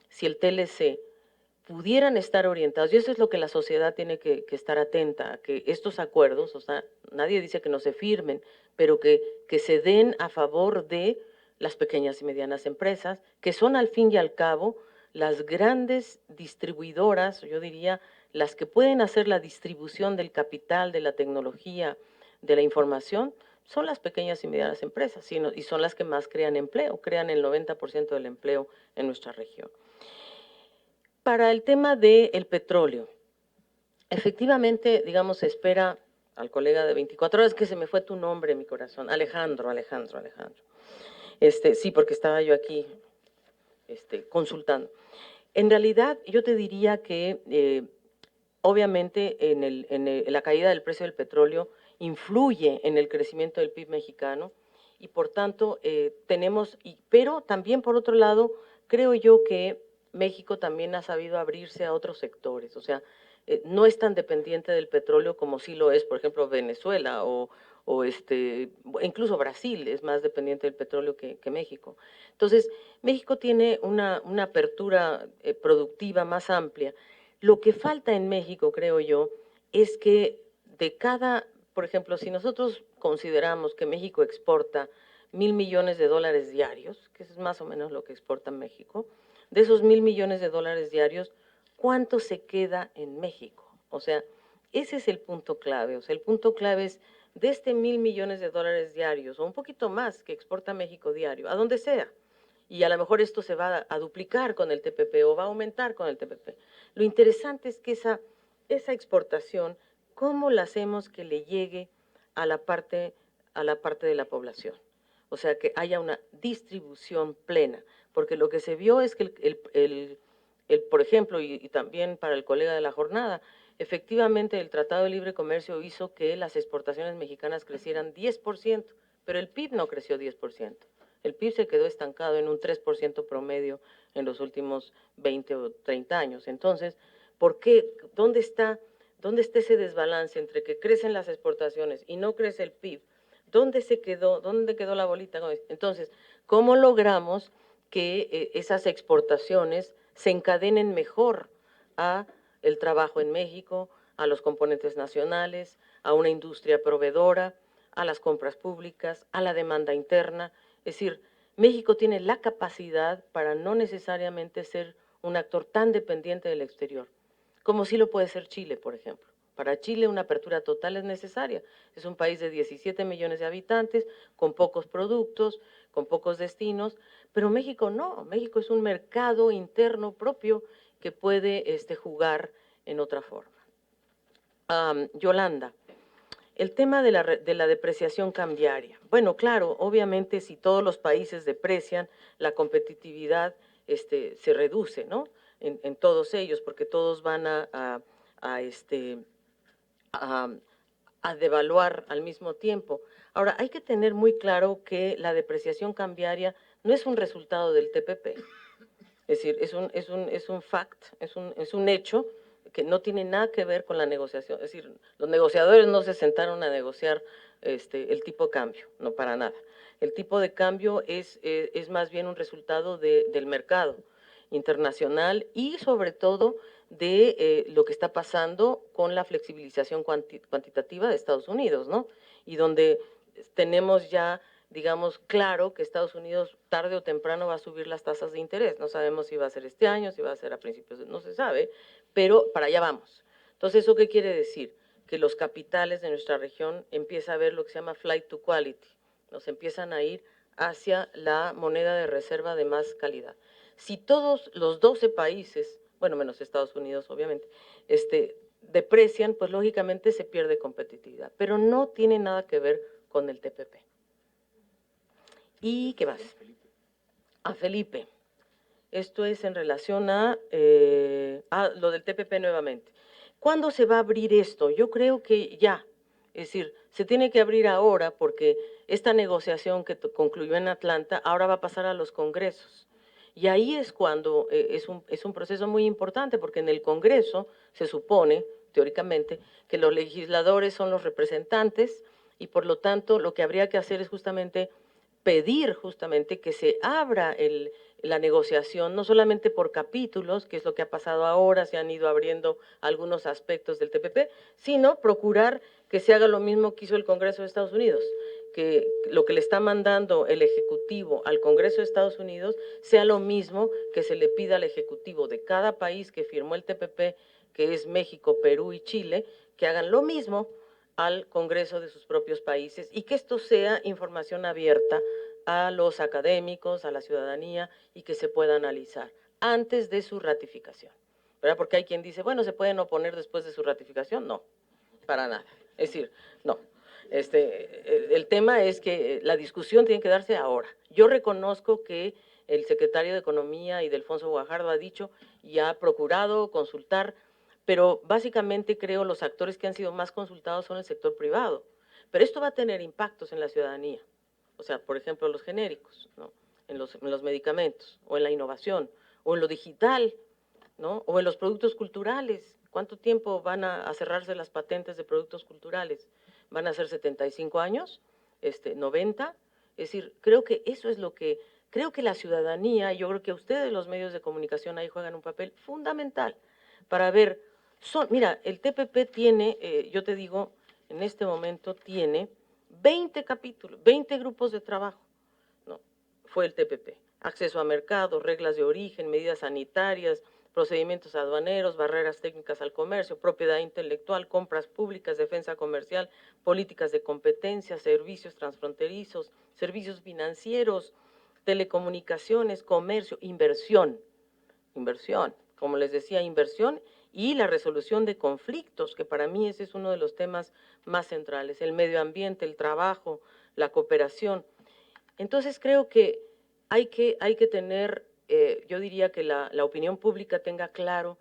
si el TLC pudieran estar orientados, y eso es lo que la sociedad tiene que estar atenta, a que estos acuerdos, o sea, nadie dice que no se firmen, pero que se den a favor de las pequeñas y medianas empresas, que son al fin y al cabo las grandes distribuidoras, yo diría, las que pueden hacer la distribución del capital, de la tecnología, de la información, son las pequeñas y medianas empresas, y son las que más crean empleo, crean el 90% del empleo en nuestra región. Para el tema del petróleo, efectivamente, digamos, se espera al colega de 24 horas, que se me fue tu nombre, mi corazón, Alejandro. Sí, porque estaba yo aquí consultando. En realidad, yo te diría que obviamente la caída del precio del petróleo influye en el crecimiento del PIB mexicano y por tanto pero también por otro lado, creo yo que México también ha sabido abrirse a otros sectores, o sea, no es tan dependiente del petróleo como sí lo es, por ejemplo, Venezuela o incluso Brasil es más dependiente del petróleo que México. Entonces, México tiene una apertura productiva más amplia. Lo que falta en México, creo yo, es que por ejemplo, si nosotros consideramos que México exporta 1.000 millones de dólares diarios, que es más o menos lo que exporta México, de esos 1.000 millones de dólares diarios, ¿cuánto se queda en México? O sea, ese es el punto clave. O sea, el punto clave es de 1.000 millones de dólares diarios, o un poquito más que exporta México diario, a donde sea. Y a lo mejor esto se va a duplicar con el TPP o va a aumentar con el TPP. Lo interesante es que esa exportación, ¿cómo la hacemos que le llegue a la parte de la población? O sea, que haya una distribución plena, porque lo que se vio es que por ejemplo, y también para el colega de la jornada, efectivamente el Tratado de Libre Comercio hizo que las exportaciones mexicanas crecieran 10%, pero el PIB no creció 10%. El PIB se quedó estancado en un 3% promedio en los últimos 20 o 30 años. Entonces, ¿por qué? ¿Dónde está ese desbalance entre que crecen las exportaciones y no crece el PIB? ¿Dónde quedó la bolita? Entonces, ¿cómo logramos que esas exportaciones se encadenen mejor a el trabajo en México, a los componentes nacionales, a una industria proveedora, a las compras públicas, a la demanda interna? Es decir, México tiene la capacidad para no necesariamente ser un actor tan dependiente del exterior. como sí lo puede ser Chile, por ejemplo. Para Chile una apertura total es necesaria. Es un país de 17 millones de habitantes, con pocos productos, con pocos destinos, pero México no. México es un mercado interno propio que puede jugar en otra forma. Yolanda, el tema de la depreciación cambiaria. Bueno, claro, obviamente si todos los países deprecian, la competitividad se reduce, ¿no? En todos ellos, porque todos van a devaluar al mismo tiempo. Ahora, hay que tener muy claro que la depreciación cambiaria no es un resultado del TPP. Es decir, es un fact, es un hecho que no tiene nada que ver con la negociación. Es decir, los negociadores no se sentaron a negociar el tipo de cambio, no para nada. El tipo de cambio es más bien un resultado del mercado internacional y sobre todo de lo que está pasando con la flexibilización cuantitativa de Estados Unidos, ¿no? Y donde tenemos ya, digamos, claro que Estados Unidos tarde o temprano va a subir las tasas de interés. No sabemos si va a ser este año, si va a ser a principios, no se sabe, pero para allá vamos. Entonces, ¿eso qué quiere decir? Que los capitales de nuestra región empiezan a ver lo que se llama flight to quality, nos empiezan a ir hacia la moneda de reserva de más calidad. Si todos los 12 países, bueno, menos Estados Unidos, obviamente, deprecian, pues lógicamente se pierde competitividad, pero no tiene nada que ver con el TPP. ¿Y qué más? A Felipe. Esto es en relación a lo del TPP nuevamente. ¿Cuándo se va a abrir esto? Yo creo que ya. Es decir, se tiene que abrir ahora porque esta negociación que concluyó en Atlanta ahora va a pasar a los congresos. Y ahí es cuando es un proceso muy importante, porque en el Congreso se supone, teóricamente, que los legisladores son los representantes y por lo tanto lo que habría que hacer es justamente pedir justamente que se abra la negociación, no solamente por capítulos, que es lo que ha pasado ahora, se han ido abriendo algunos aspectos del TPP, sino procurar que se haga lo mismo que hizo el Congreso de Estados Unidos, que lo que le está mandando el Ejecutivo al Congreso de Estados Unidos sea lo mismo que se le pida al Ejecutivo de cada país que firmó el TPP, que es México, Perú y Chile, que hagan lo mismo al Congreso de sus propios países y que esto sea información abierta a los académicos, a la ciudadanía y que se pueda analizar antes de su ratificación, ¿verdad? Porque hay quien dice, bueno, ¿se pueden oponer después de su ratificación? No, para nada. Es decir, no. El tema es que la discusión tiene que darse ahora. Yo reconozco que el secretario de Economía y Delfonso Guajardo ha dicho y ha procurado consultar, pero básicamente creo los actores que han sido más consultados son el sector privado. Pero esto va a tener impactos en la ciudadanía. O sea, por ejemplo, los genéricos, ¿no? En los medicamentos, o en la innovación, o en lo digital, ¿no? O en los productos culturales. ¿Cuánto tiempo van a cerrarse las patentes de productos culturales? ¿Van a ser 75 años? ¿90? Es decir, creo que eso es lo que, creo que la ciudadanía, yo creo que ustedes los medios de comunicación ahí juegan un papel fundamental para ver, mira, el TPP tiene, yo te digo, en este momento tiene 20 capítulos, 20 grupos de trabajo, ¿no? Fue el TPP. Acceso a mercados, reglas de origen, medidas sanitarias, procedimientos aduaneros, barreras técnicas al comercio, propiedad intelectual, compras públicas, defensa comercial, políticas de competencia, servicios transfronterizos, servicios financieros, telecomunicaciones, comercio, inversión, como les decía, inversión y la resolución de conflictos, que para mí ese es uno de los temas más centrales, el medio ambiente, el trabajo, la cooperación. Entonces creo que hay que tener, yo diría que la opinión pública tenga claro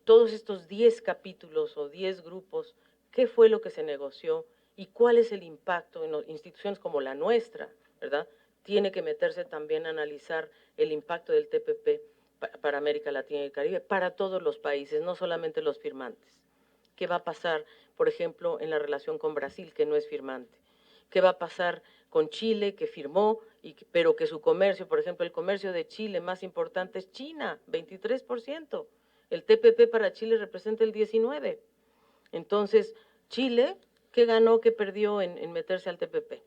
todos estos 10 capítulos o 10 grupos, qué fue lo que se negoció y cuál es el impacto en instituciones como la nuestra, ¿verdad? Tiene que meterse también a analizar el impacto del TPP para América Latina y el Caribe, para todos los países, no solamente los firmantes. ¿Qué va a pasar, por ejemplo, en la relación con Brasil, que no es firmante? ¿Qué va a pasar con Chile, que firmó, pero que su comercio, por ejemplo, el comercio de Chile más importante es China, 23%. El TPP para Chile representa el 19%. Entonces, Chile, ¿qué ganó, qué perdió en meterse al TPP?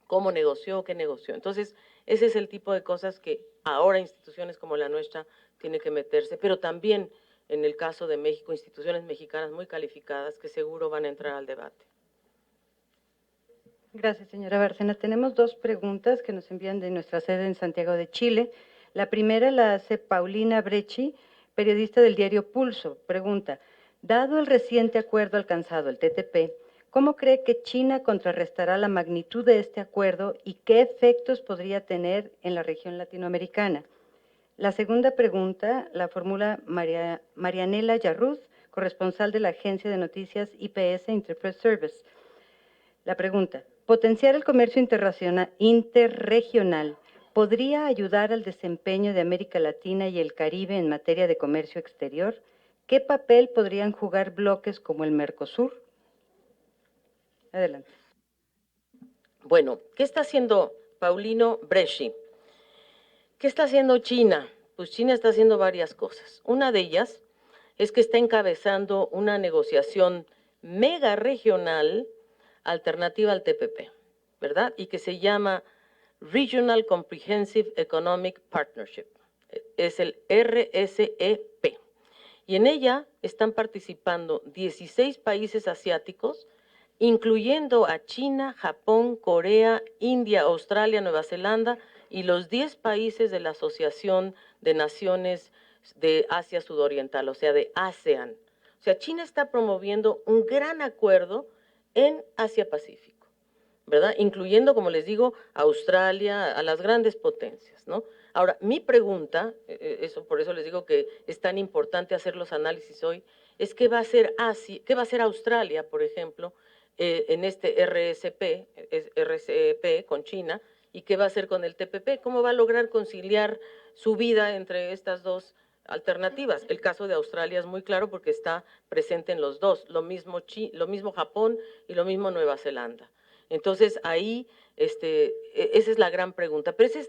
¿Cómo negoció, qué negoció? Entonces, ese es el tipo de cosas que ahora instituciones como la nuestra tienen que meterse, pero también en el caso de México, instituciones mexicanas muy calificadas que seguro van a entrar al debate. Gracias, señora Bárcena. Tenemos dos preguntas que nos envían de nuestra sede en Santiago de Chile. La primera la hace Paulina Brecci, periodista del diario Pulso. Pregunta, dado el reciente acuerdo alcanzado, el TTP, ¿cómo cree que China contrarrestará la magnitud de este acuerdo y qué efectos podría tener en la región latinoamericana? La segunda pregunta la formula Marianela Yarruz, corresponsal de la agencia de noticias IPS Interpress Service. La pregunta, ¿potenciar el comercio interregional podría ayudar al desempeño de América Latina y el Caribe en materia de comercio exterior? ¿Qué papel podrían jugar bloques como el Mercosur? Adelante. Bueno, ¿qué está haciendo Paulino Bresci? ¿Qué está haciendo China? Pues China está haciendo varias cosas. Una de ellas es que está encabezando una negociación mega regional alternativa al TPP, ¿verdad? Y que se llama Regional Comprehensive Economic Partnership, es el RCEP. Y en ella están participando 16 países asiáticos, incluyendo a China, Japón, Corea, India, Australia, Nueva Zelanda y los 10 países de la Asociación de Naciones de Asia Sudoriental, o sea, de ASEAN. O sea, China está promoviendo un gran acuerdo en Asia-Pacífico, ¿verdad? Incluyendo, como les digo, a Australia, a las grandes potencias, ¿no? Ahora, mi pregunta, por eso les digo que es tan importante hacer los análisis hoy, es qué va a hacer qué va a hacer Australia, por ejemplo, en este RCEP con China, y qué va a hacer con el TPP, cómo va a lograr conciliar su vida entre estas dos alternativas. El caso de Australia es muy claro porque está presente en los dos, lo mismo Japón y lo mismo Nueva Zelanda. Entonces ahí esa es la gran pregunta, pero eso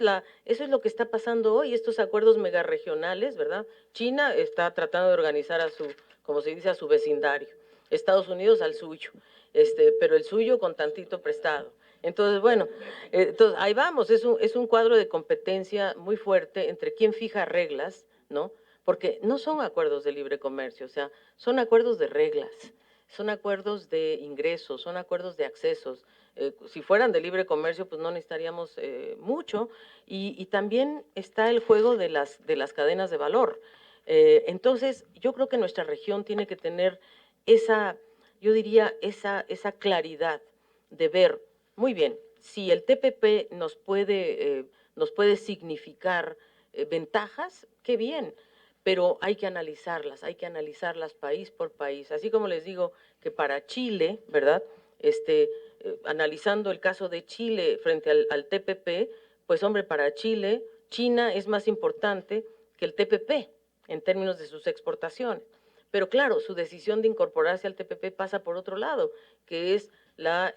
es lo que está pasando hoy, estos acuerdos megarregionales, ¿verdad? China está tratando de organizar como se dice, a su vecindario, Estados Unidos al suyo, pero el suyo con tantito prestado. Entonces, bueno, ahí vamos, es un cuadro de competencia muy fuerte entre quién fija reglas, ¿no? Porque no son acuerdos de libre comercio, o sea, son acuerdos de reglas, son acuerdos de ingresos, son acuerdos de accesos. Si fueran de libre comercio, pues no necesitaríamos mucho. Y también está el juego de las cadenas de valor. Entonces, yo creo que nuestra región tiene que tener yo diría, esa claridad de ver, muy bien, si el TPP nos puede significar ventajas, qué bien, pero hay que analizarlas país por país. Así como les digo que para Chile, ¿verdad? Analizando el caso de Chile frente al TPP, pues hombre, para Chile, China es más importante que el TPP en términos de sus exportaciones. Pero claro, su decisión de incorporarse al TPP pasa por otro lado, que es la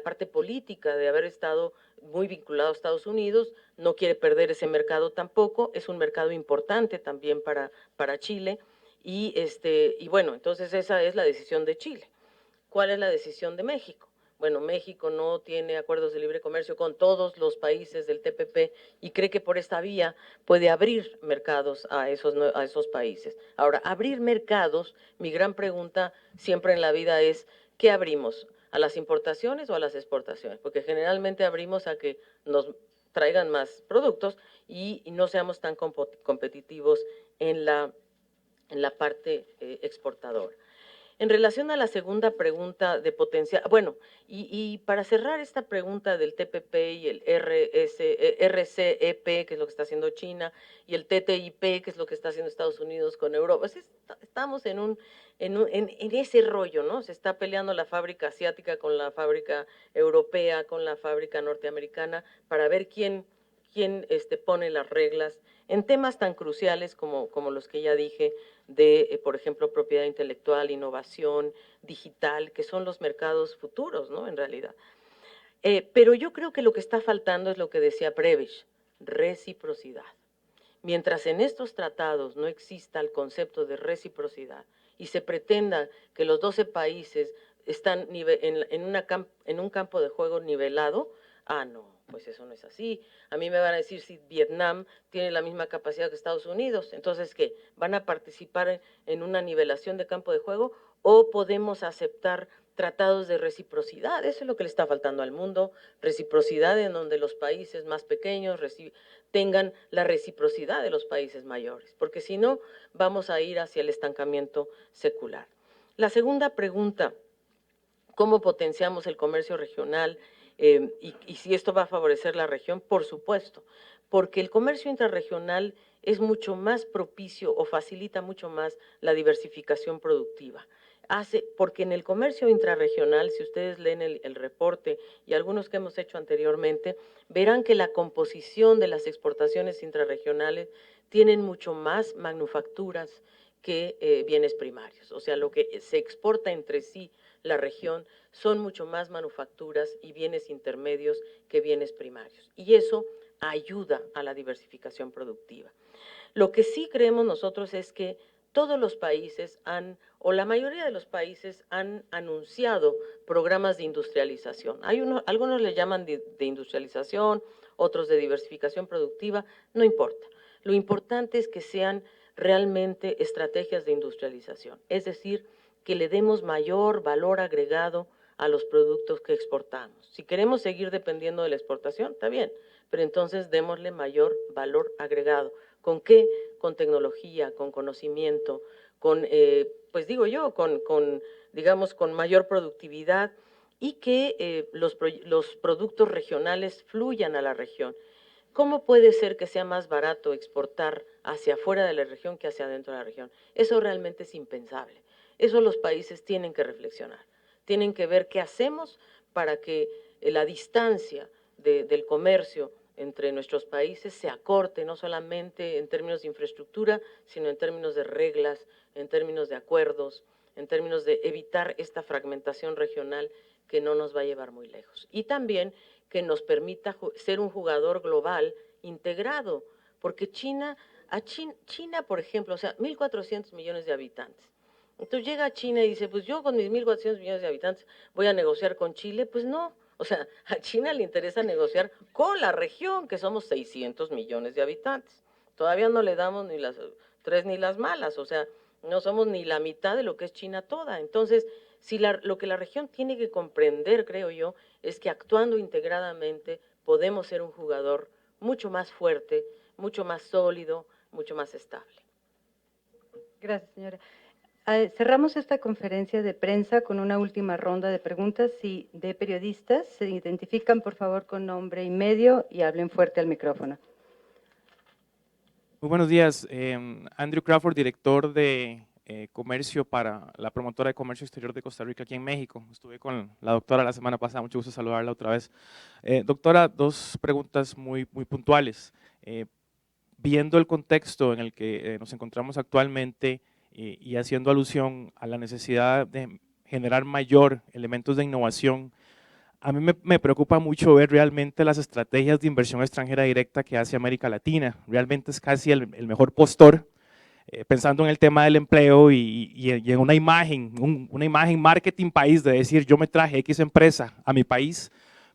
parte política de haber estado muy vinculado a Estados Unidos, no quiere perder ese mercado tampoco, es un mercado importante también para Chile, y bueno, entonces esa es la decisión de Chile. ¿Cuál es la decisión de México? Bueno, México no tiene acuerdos de libre comercio con todos los países del TPP y cree que por esta vía puede abrir mercados a esos países. Ahora, abrir mercados, mi gran pregunta siempre en la vida es, ¿qué abrimos? ¿A las importaciones o a las exportaciones? Porque generalmente abrimos a que nos traigan más productos y no seamos tan competitivos en la parte exportadora. En relación a la segunda pregunta de potencial, bueno, y para cerrar esta pregunta del TPP y el RCEP, que es lo que está haciendo China, y el TTIP, que es lo que está haciendo Estados Unidos con Europa, estamos en ese rollo, ¿no? Se está peleando la fábrica asiática con la fábrica europea, con la fábrica norteamericana, para ver quién pone las reglas en temas tan cruciales como los que ya dije, de, por ejemplo, propiedad intelectual, innovación, digital, que son los mercados futuros, ¿no? En realidad. Pero yo creo que lo que está faltando es lo que decía Prebisch, reciprocidad. Mientras en estos tratados no exista el concepto de reciprocidad y se pretenda que los 12 países están en un campo de juego nivelado, no. pues eso no es así. A mí me van a decir si Vietnam tiene la misma capacidad que Estados Unidos, entonces, ¿qué? ¿Van a participar en una nivelación de campo de juego o podemos aceptar tratados de reciprocidad? Eso es lo que le está faltando al mundo, reciprocidad en donde los países más pequeños tengan la reciprocidad de los países mayores, porque si no, vamos a ir hacia el estancamiento secular. La segunda pregunta, ¿cómo potenciamos el comercio regional? Y si esto va a favorecer la región, por supuesto, porque el comercio intrarregional es mucho más propicio o facilita mucho más la diversificación productiva. Porque en el comercio intrarregional, si ustedes leen el reporte y algunos que hemos hecho anteriormente, verán que la composición de las exportaciones intrarregionales tienen mucho más manufacturas que bienes primarios. O sea, lo que se exporta entre sí la región son mucho más manufacturas y bienes intermedios que bienes primarios. Y eso ayuda a la diversificación productiva. Lo que sí creemos nosotros es que todos los países o la mayoría de los países han anunciado programas de industrialización. Algunos le llaman de industrialización, otros de diversificación productiva, no importa. Lo importante es que sean realmente estrategias de industrialización, es decir, que le demos mayor valor agregado a los productos que exportamos. Si queremos seguir dependiendo de la exportación, está bien, pero entonces démosle mayor valor agregado. ¿Con qué? Con tecnología, con conocimiento, pues digo yo, digamos, con mayor productividad y que los productos regionales fluyan a la región. ¿Cómo puede ser que sea más barato exportar hacia afuera de la región que hacia adentro de la región? Eso realmente es impensable. Eso los países tienen que reflexionar. Tienen que ver qué hacemos para que la distancia del comercio entre nuestros países se acorte, no solamente en términos de infraestructura, sino en términos de reglas, en términos de acuerdos, en términos de evitar esta fragmentación regional que no nos va a llevar muy lejos. Y también que nos permita ser un jugador global integrado, porque China, por ejemplo, o sea, 1.400 millones de habitantes. Entonces llega a China y dice, pues yo con mis 1.400 millones de habitantes voy a negociar con Chile, pues no. O sea, a China le interesa negociar con la región, que somos 600 millones de habitantes. Todavía no le damos ni las 3 ni las malas, o sea, no somos ni la mitad de lo que es China toda. Entonces, lo que la región tiene que comprender, creo yo, es que actuando integradamente podemos ser un jugador mucho más fuerte, mucho más sólido, mucho más estable. Gracias, señora. Cerramos esta conferencia de prensa con una última ronda de preguntas de periodistas. Se identifican, por favor, con nombre y medio y hablen fuerte al micrófono. Muy buenos días. Andrew Crawford, director de comercio para la promotora de comercio exterior de Costa Rica aquí en México. Estuve con la doctora la semana pasada, mucho gusto saludarla otra vez. Doctora, dos preguntas muy puntuales. Viendo el contexto en el que nos encontramos actualmente y haciendo alusión a la necesidad de generar mayor elementos de innovación, a mí me preocupa mucho ver realmente las estrategias de inversión extranjera directa que hace América Latina. Realmente es casi el mejor postor, pensando en el tema del empleo y en una imagen marketing país de decir yo me traje X empresa a mi país,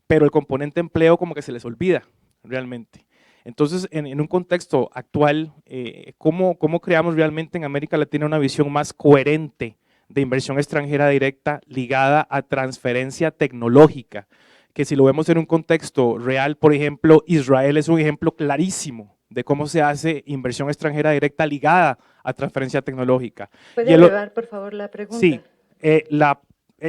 pero el componente empleo como que se les olvida realmente. Entonces, en un contexto actual, ¿cómo creamos realmente en América Latina una visión más coherente de inversión extranjera directa ligada a transferencia tecnológica? Que si lo vemos en un contexto real, por ejemplo, Israel es un ejemplo clarísimo de cómo se hace inversión extranjera directa ligada a transferencia tecnológica. ¿Puede elevar, por favor, la pregunta? Sí,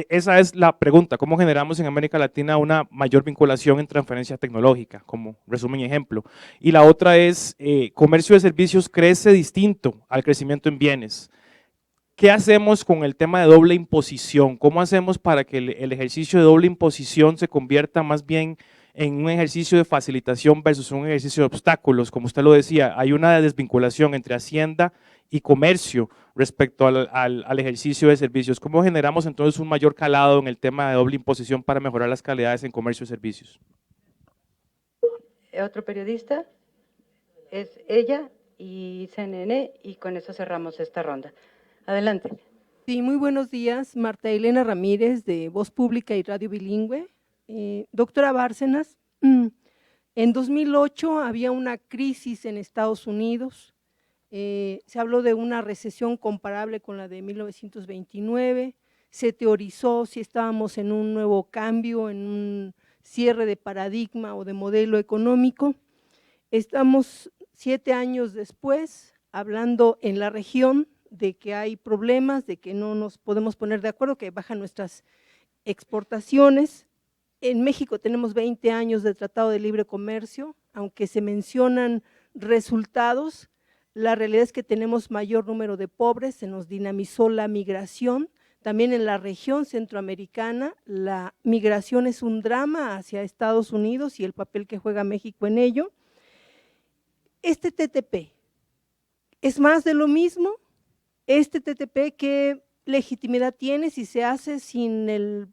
esa es la pregunta, ¿cómo generamos en América Latina una mayor vinculación en transferencia tecnológica? Como resumen y ejemplo. Y la otra es, comercio de servicios crece distinto al crecimiento en bienes. ¿Qué hacemos con el tema de doble imposición? ¿Cómo hacemos para que el ejercicio de doble imposición se convierta más bien en un ejercicio de facilitación versus un ejercicio de obstáculos? Como usted lo decía, hay una desvinculación entre Hacienda y comercio respecto al ejercicio de servicios. ¿Cómo generamos entonces un mayor calado en el tema de doble imposición para mejorar las calidades en comercio y servicios? ¿Otro periodista? Es ella y CNN, y con eso cerramos esta ronda. Adelante. Sí, muy buenos días. Marta Elena Ramírez, de Voz Pública y Radio Bilingüe. Doctora Bárcenas, En 2008 había una crisis en Estados Unidos, se habló de una recesión comparable con la de 1929, se teorizó si estábamos en un nuevo cambio, en un cierre de paradigma o de modelo económico. Estamos 7 años después hablando en la región de que hay problemas, de que no nos podemos poner de acuerdo, que bajan nuestras exportaciones. En México tenemos 20 años de Tratado de Libre Comercio, aunque se mencionan resultados, la realidad es que tenemos mayor número de pobres, se nos dinamizó la migración, también en la región centroamericana la migración es un drama hacia Estados Unidos y el papel que juega México en ello. Este TTP es más de lo mismo, este TTP ¿qué legitimidad tiene si se hace sin el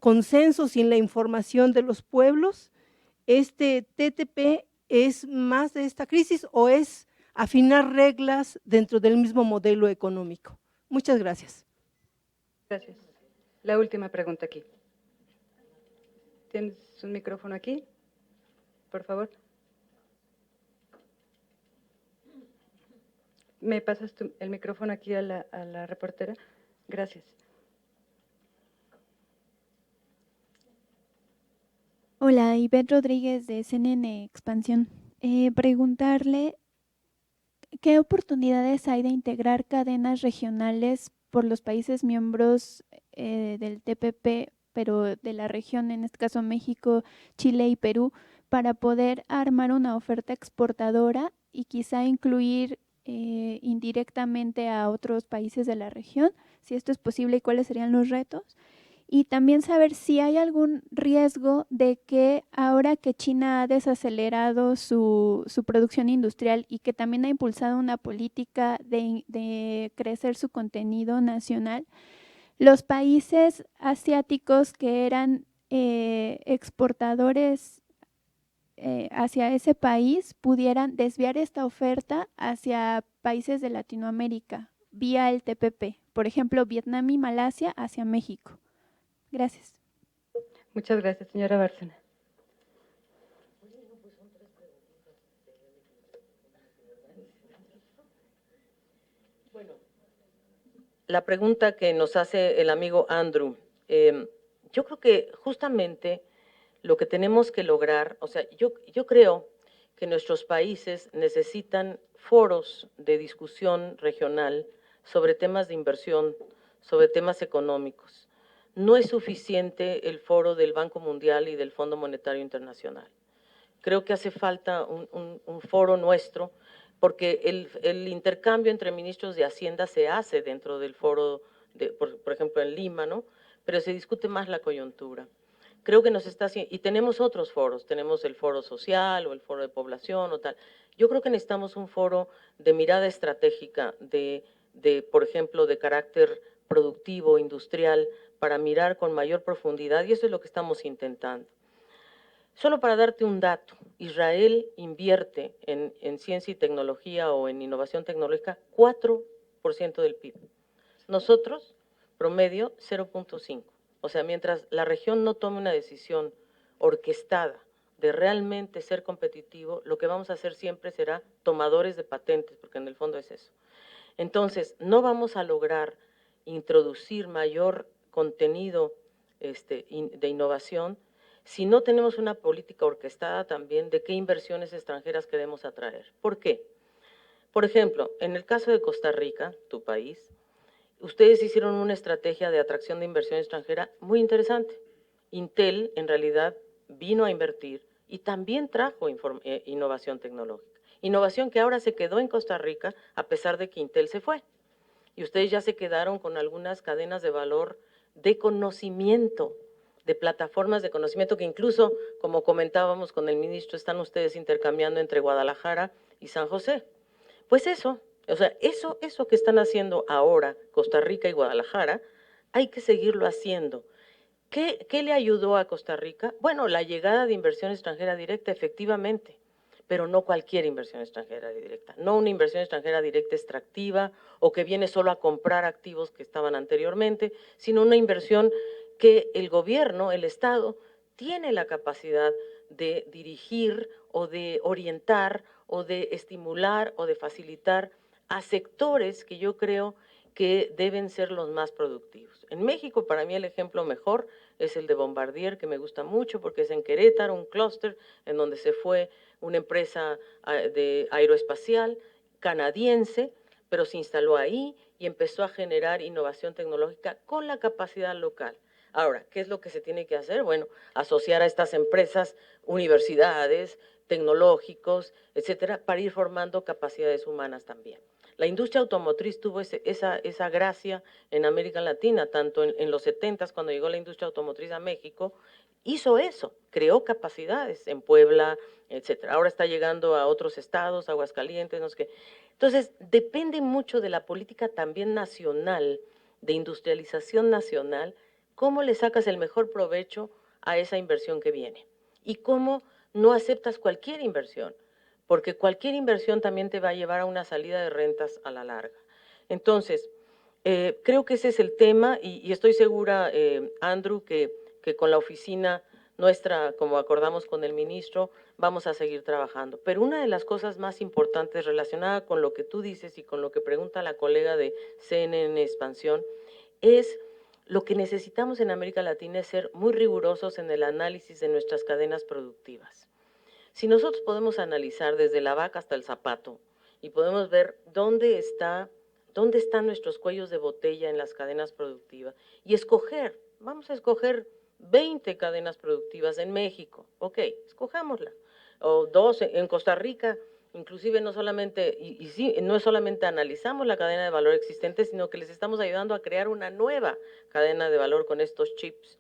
consenso, sin la información de los pueblos? ¿Este TTP es más de esta crisis o es afinar reglas dentro del mismo modelo económico? Muchas gracias. Gracias. La última pregunta aquí. ¿Tienes un micrófono aquí? Por favor. ¿Me pasas el micrófono aquí a la reportera? Gracias. Hola, Ivette Rodríguez de CNN Expansión. Preguntarle qué oportunidades hay de integrar cadenas regionales por los países miembros del TPP, pero de la región, en este caso México, Chile y Perú, para poder armar una oferta exportadora y quizá incluir indirectamente a otros países de la región, si esto es posible y cuáles serían los retos. Y también saber si hay algún riesgo de que ahora que China ha desacelerado su producción industrial y que también ha impulsado una política de crecer su contenido nacional, los países asiáticos que eran exportadores hacia ese país pudieran desviar esta oferta hacia países de Latinoamérica vía el TPP, por ejemplo, Vietnam y Malasia hacia México. Gracias. Muchas gracias, señora Bárcena. Bueno, la pregunta que nos hace el amigo Andrew, yo creo que justamente lo que tenemos que lograr, o sea, yo creo que nuestros países necesitan foros de discusión regional sobre temas de inversión, sobre temas económicos. No es suficiente el foro del Banco Mundial y del Fondo Monetario Internacional. Creo que hace falta un foro nuestro, porque el intercambio entre ministros de Hacienda se hace dentro del foro, por ejemplo, en Lima, ¿no? Pero se discute más la coyuntura. Creo que nos está haciendo, y tenemos otros foros, tenemos el foro social o el foro de población o tal. Yo creo que necesitamos un foro de mirada estratégica, por ejemplo, de carácter productivo, industrial, para mirar con mayor profundidad, y eso es lo que estamos intentando. Solo para darte un dato, Israel invierte en ciencia y tecnología o en innovación tecnológica 4% del PIB. Nosotros, promedio, 0.5%. O sea, mientras la región no tome una decisión orquestada de realmente ser competitivo, lo que vamos a hacer siempre será tomadores de patentes, porque en el fondo es eso. Entonces, no vamos a lograr introducir mayor contenido de innovación si no tenemos una política orquestada también de qué inversiones extranjeras queremos atraer. ¿Por qué? Por ejemplo, en el caso de Costa Rica, tu país, ustedes hicieron una estrategia de atracción de inversión extranjera muy interesante. Intel, en realidad, vino a invertir y también trajo innovación tecnológica. Innovación que ahora se quedó en Costa Rica a pesar de que Intel se fue. Y ustedes ya se quedaron con algunas cadenas de valor de conocimiento, de plataformas de conocimiento que incluso, como comentábamos con el ministro, están ustedes intercambiando entre Guadalajara y San José. Pues eso, o sea, eso que están haciendo ahora Costa Rica y Guadalajara, hay que seguirlo haciendo. ¿Qué le ayudó a Costa Rica? Bueno, la llegada de inversión extranjera directa, efectivamente, pero no cualquier inversión extranjera directa, no una inversión extranjera directa extractiva o que viene solo a comprar activos que estaban anteriormente, sino una inversión que el gobierno, el Estado, tiene la capacidad de dirigir o de orientar o de estimular o de facilitar a sectores que yo creo que deben ser los más productivos. En México, para mí el ejemplo mejor es el de Bombardier, que me gusta mucho porque es en Querétaro, un clúster en donde se fue una empresa de aeroespacial canadiense, pero se instaló ahí y empezó a generar innovación tecnológica con la capacidad local. Ahora, ¿qué es lo que se tiene que hacer? Bueno, asociar a estas empresas, universidades, tecnológicos, etcétera, para ir formando capacidades humanas también. La industria automotriz tuvo esa gracia en América Latina, tanto en los 70s, cuando llegó la industria automotriz a México, hizo eso, creó capacidades en Puebla, etcétera. Ahora está llegando a otros estados, Aguascalientes, no sé qué. Entonces, depende mucho de la política también nacional, de industrialización nacional, cómo le sacas el mejor provecho a esa inversión que viene y cómo no aceptas cualquier inversión, porque cualquier inversión también te va a llevar a una salida de rentas a la larga. Entonces, creo que ese es el tema y estoy segura, Andrew, que con la oficina nuestra, como acordamos con el ministro, vamos a seguir trabajando. Pero una de las cosas más importantes relacionada con lo que tú dices y con lo que pregunta la colega de CNN Expansión es lo que necesitamos en América Latina es ser muy rigurosos en el análisis de nuestras cadenas productivas. Si nosotros podemos analizar desde la vaca hasta el zapato y podemos ver dónde están nuestros cuellos de botella en las cadenas productivas y escoger, vamos a escoger 20 cadenas productivas en México, ok, escojámosla, o 12 en Costa Rica, inclusive no solamente, sí, no solamente analizamos la cadena de valor existente, sino que les estamos ayudando a crear una nueva cadena de valor con estos chips,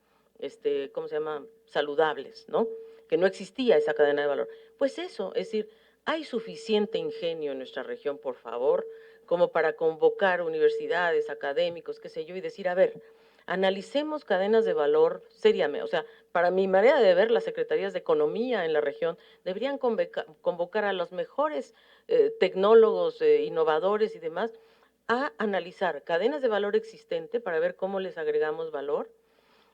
¿cómo se llama? Saludables, ¿no? Que no existía esa cadena de valor. Pues eso, es decir, hay suficiente ingenio en nuestra región, por favor, como para convocar universidades, académicos, qué sé yo, y decir, a ver, analicemos cadenas de valor seriamente. O sea, para mi manera de ver, las secretarías de Economía en la región deberían convocar a los mejores tecnólogos, innovadores y demás, a analizar cadenas de valor existente para ver cómo les agregamos valor.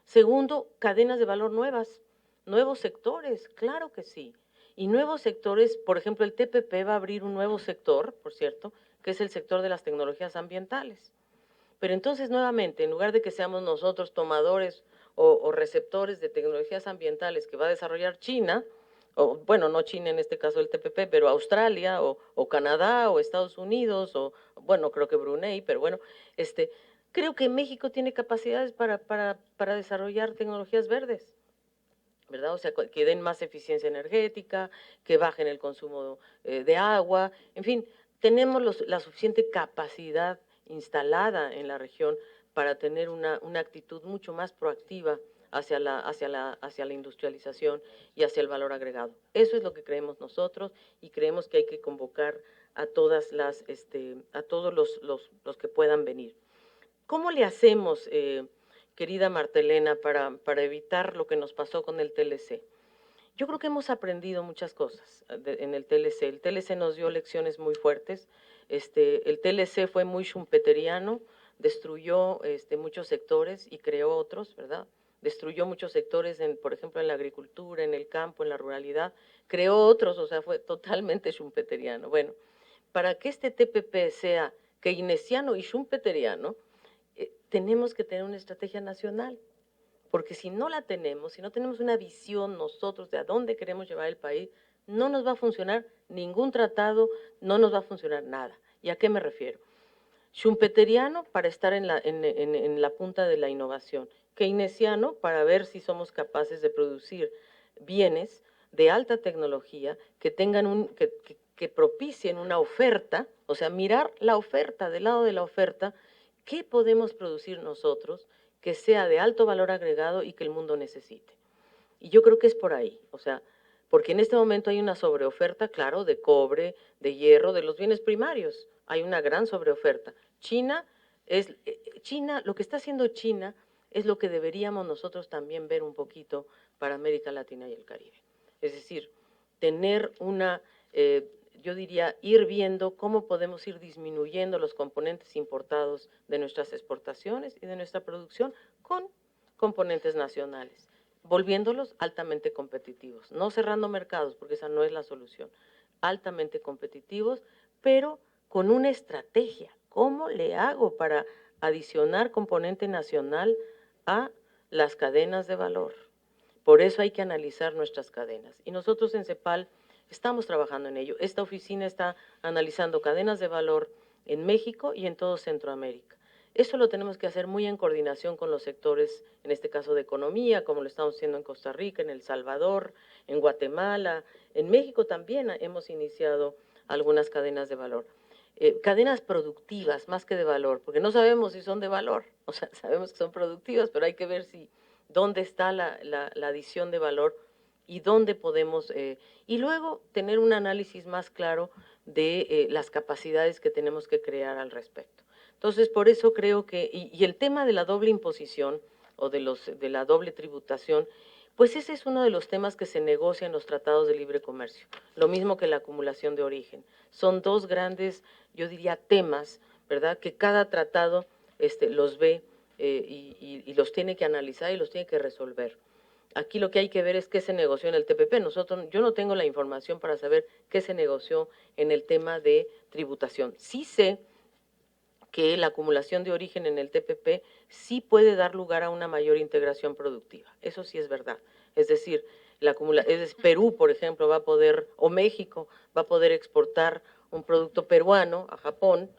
Segundo, cadenas de valor nuevas, nuevos sectores, claro que sí. Y nuevos sectores, por ejemplo, el TPP va a abrir un nuevo sector, por cierto, que es el sector de las tecnologías ambientales. Pero entonces, nuevamente, en lugar de que seamos nosotros tomadores o receptores de tecnologías ambientales que va a desarrollar China, o bueno, no China en este caso el TPP, pero Australia o Canadá o Estados Unidos o, bueno, creo que Brunei, pero bueno, creo que México tiene capacidades para desarrollar tecnologías verdes, ¿verdad? O sea, que den más eficiencia energética, que bajen el consumo de agua, en fin, tenemos la suficiente capacidad instalada en la región para tener una actitud mucho más proactiva hacia la industrialización y hacia el valor agregado. Eso es lo que creemos nosotros y creemos que hay que convocar a todos los que puedan venir. ¿Cómo le hacemos, querida Martelena, para evitar lo que nos pasó con el TLC? Yo creo que hemos aprendido muchas cosas en el TLC. El TLC nos dio lecciones muy fuertes. El TLC fue muy schumpeteriano, destruyó muchos sectores y creó otros, ¿verdad? Destruyó muchos sectores, por ejemplo, en la agricultura, en el campo, en la ruralidad. Creó otros, o sea, fue totalmente schumpeteriano. Bueno, para que este TPP sea keynesiano y schumpeteriano, tenemos que tener una estrategia nacional, porque si no la tenemos, si no tenemos una visión nosotros de a dónde queremos llevar el país, no nos va a funcionar ningún tratado, no nos va a funcionar nada. ¿Y a qué me refiero? Schumpeteriano para estar en la punta de la innovación, keynesiano para ver si somos capaces de producir bienes de alta tecnología que tengan que propicien una oferta, o sea, mirar la oferta, del lado de la oferta, ¿qué podemos producir nosotros que sea de alto valor agregado y que el mundo necesite? Y yo creo que es por ahí, o sea, porque en este momento hay una sobreoferta, claro, de cobre, de hierro, de los bienes primarios. Hay una gran sobreoferta. China, lo que está haciendo China es lo que deberíamos nosotros también ver un poquito para América Latina y el Caribe. Es decir, tener yo diría, ir viendo cómo podemos ir disminuyendo los componentes importados de nuestras exportaciones y de nuestra producción con componentes nacionales. volviéndolos altamente competitivos, no cerrando mercados, porque esa no es la solución, altamente competitivos, pero con una estrategia. ¿Cómo le hago para adicionar componente nacional a las cadenas de valor? Por eso hay que analizar nuestras cadenas. Y nosotros en CEPAL estamos trabajando en ello. Esta oficina está analizando cadenas de valor en México y en todo Centroamérica. Eso lo tenemos que hacer muy en coordinación con los sectores, en este caso de economía, como lo estamos haciendo en Costa Rica, en El Salvador, en Guatemala. En México también hemos iniciado algunas cadenas de valor. Cadenas productivas más que de valor, porque no sabemos si son de valor, o sea, sabemos que son productivas, pero hay que ver dónde está la adición de valor y dónde podemos, y luego tener un análisis más claro de las capacidades que tenemos que crear al respecto. Entonces, por eso creo que, y el tema de la doble imposición o de la doble tributación, pues ese es uno de los temas que se negocia en los tratados de libre comercio, lo mismo que la acumulación de origen. Son dos grandes, yo diría, temas, ¿verdad?, que cada tratado los ve y los tiene que analizar y los tiene que resolver. Aquí lo que hay que ver es qué se negoció en el TPP. Yo no tengo la información para saber qué se negoció en el tema de tributación. Sí sé que la acumulación de origen en el TPP sí puede dar lugar a una mayor integración productiva. Eso sí es verdad. Es decir, Perú, por ejemplo, va a poder, o México, va a poder exportar un producto peruano a Japón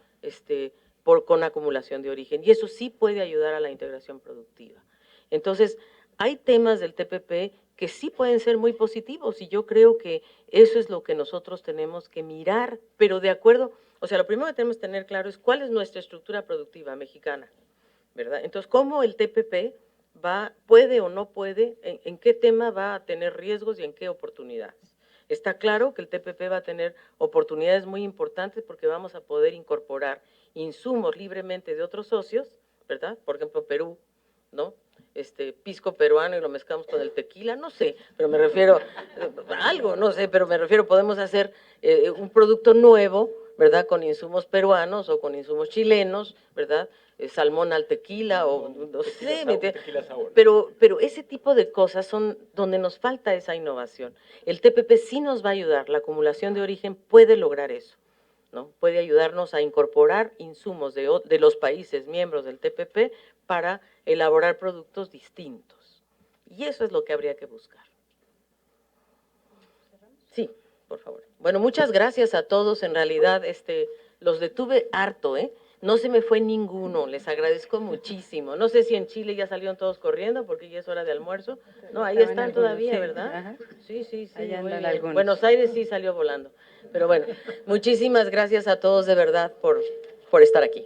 con acumulación de origen. Y eso sí puede ayudar a la integración productiva. Entonces, hay temas del TPP que sí pueden ser muy positivos y yo creo que eso es lo que nosotros tenemos que mirar, pero de acuerdo. O sea, lo primero que tenemos que tener claro es cuál es nuestra estructura productiva mexicana, ¿verdad? Entonces, ¿cómo el TPP puede o no puede, en qué tema va a tener riesgos y en qué oportunidades? Está claro que el TPP va a tener oportunidades muy importantes porque vamos a poder incorporar insumos libremente de otros socios, ¿verdad? Por ejemplo, Perú, ¿no? Pisco peruano y lo mezclamos con el tequila, no sé, pero me refiero a algo, no sé, pero me refiero, podemos hacer un producto nuevo, ¿verdad?, con insumos peruanos o con insumos chilenos, ¿verdad?, salmón al tequila o no sé, pero ese tipo de cosas son donde nos falta esa innovación. El TPP sí nos va a ayudar, la acumulación de origen puede lograr eso, ¿no? Puede ayudarnos a incorporar insumos de los países miembros del TPP para elaborar productos distintos. Y eso es lo que habría que buscar. Sí, por favor. Bueno, muchas gracias a todos. En realidad, los detuve harto, ¿eh? No se me fue ninguno, les agradezco muchísimo. No sé si en Chile ya salieron todos corriendo porque ya es hora de almuerzo. No, ahí están todavía, sí, ¿verdad? Ajá. Sí, Allá muy andan bien. algunos. Buenos Aires sí salió volando. Pero bueno, muchísimas gracias a todos de verdad por estar aquí.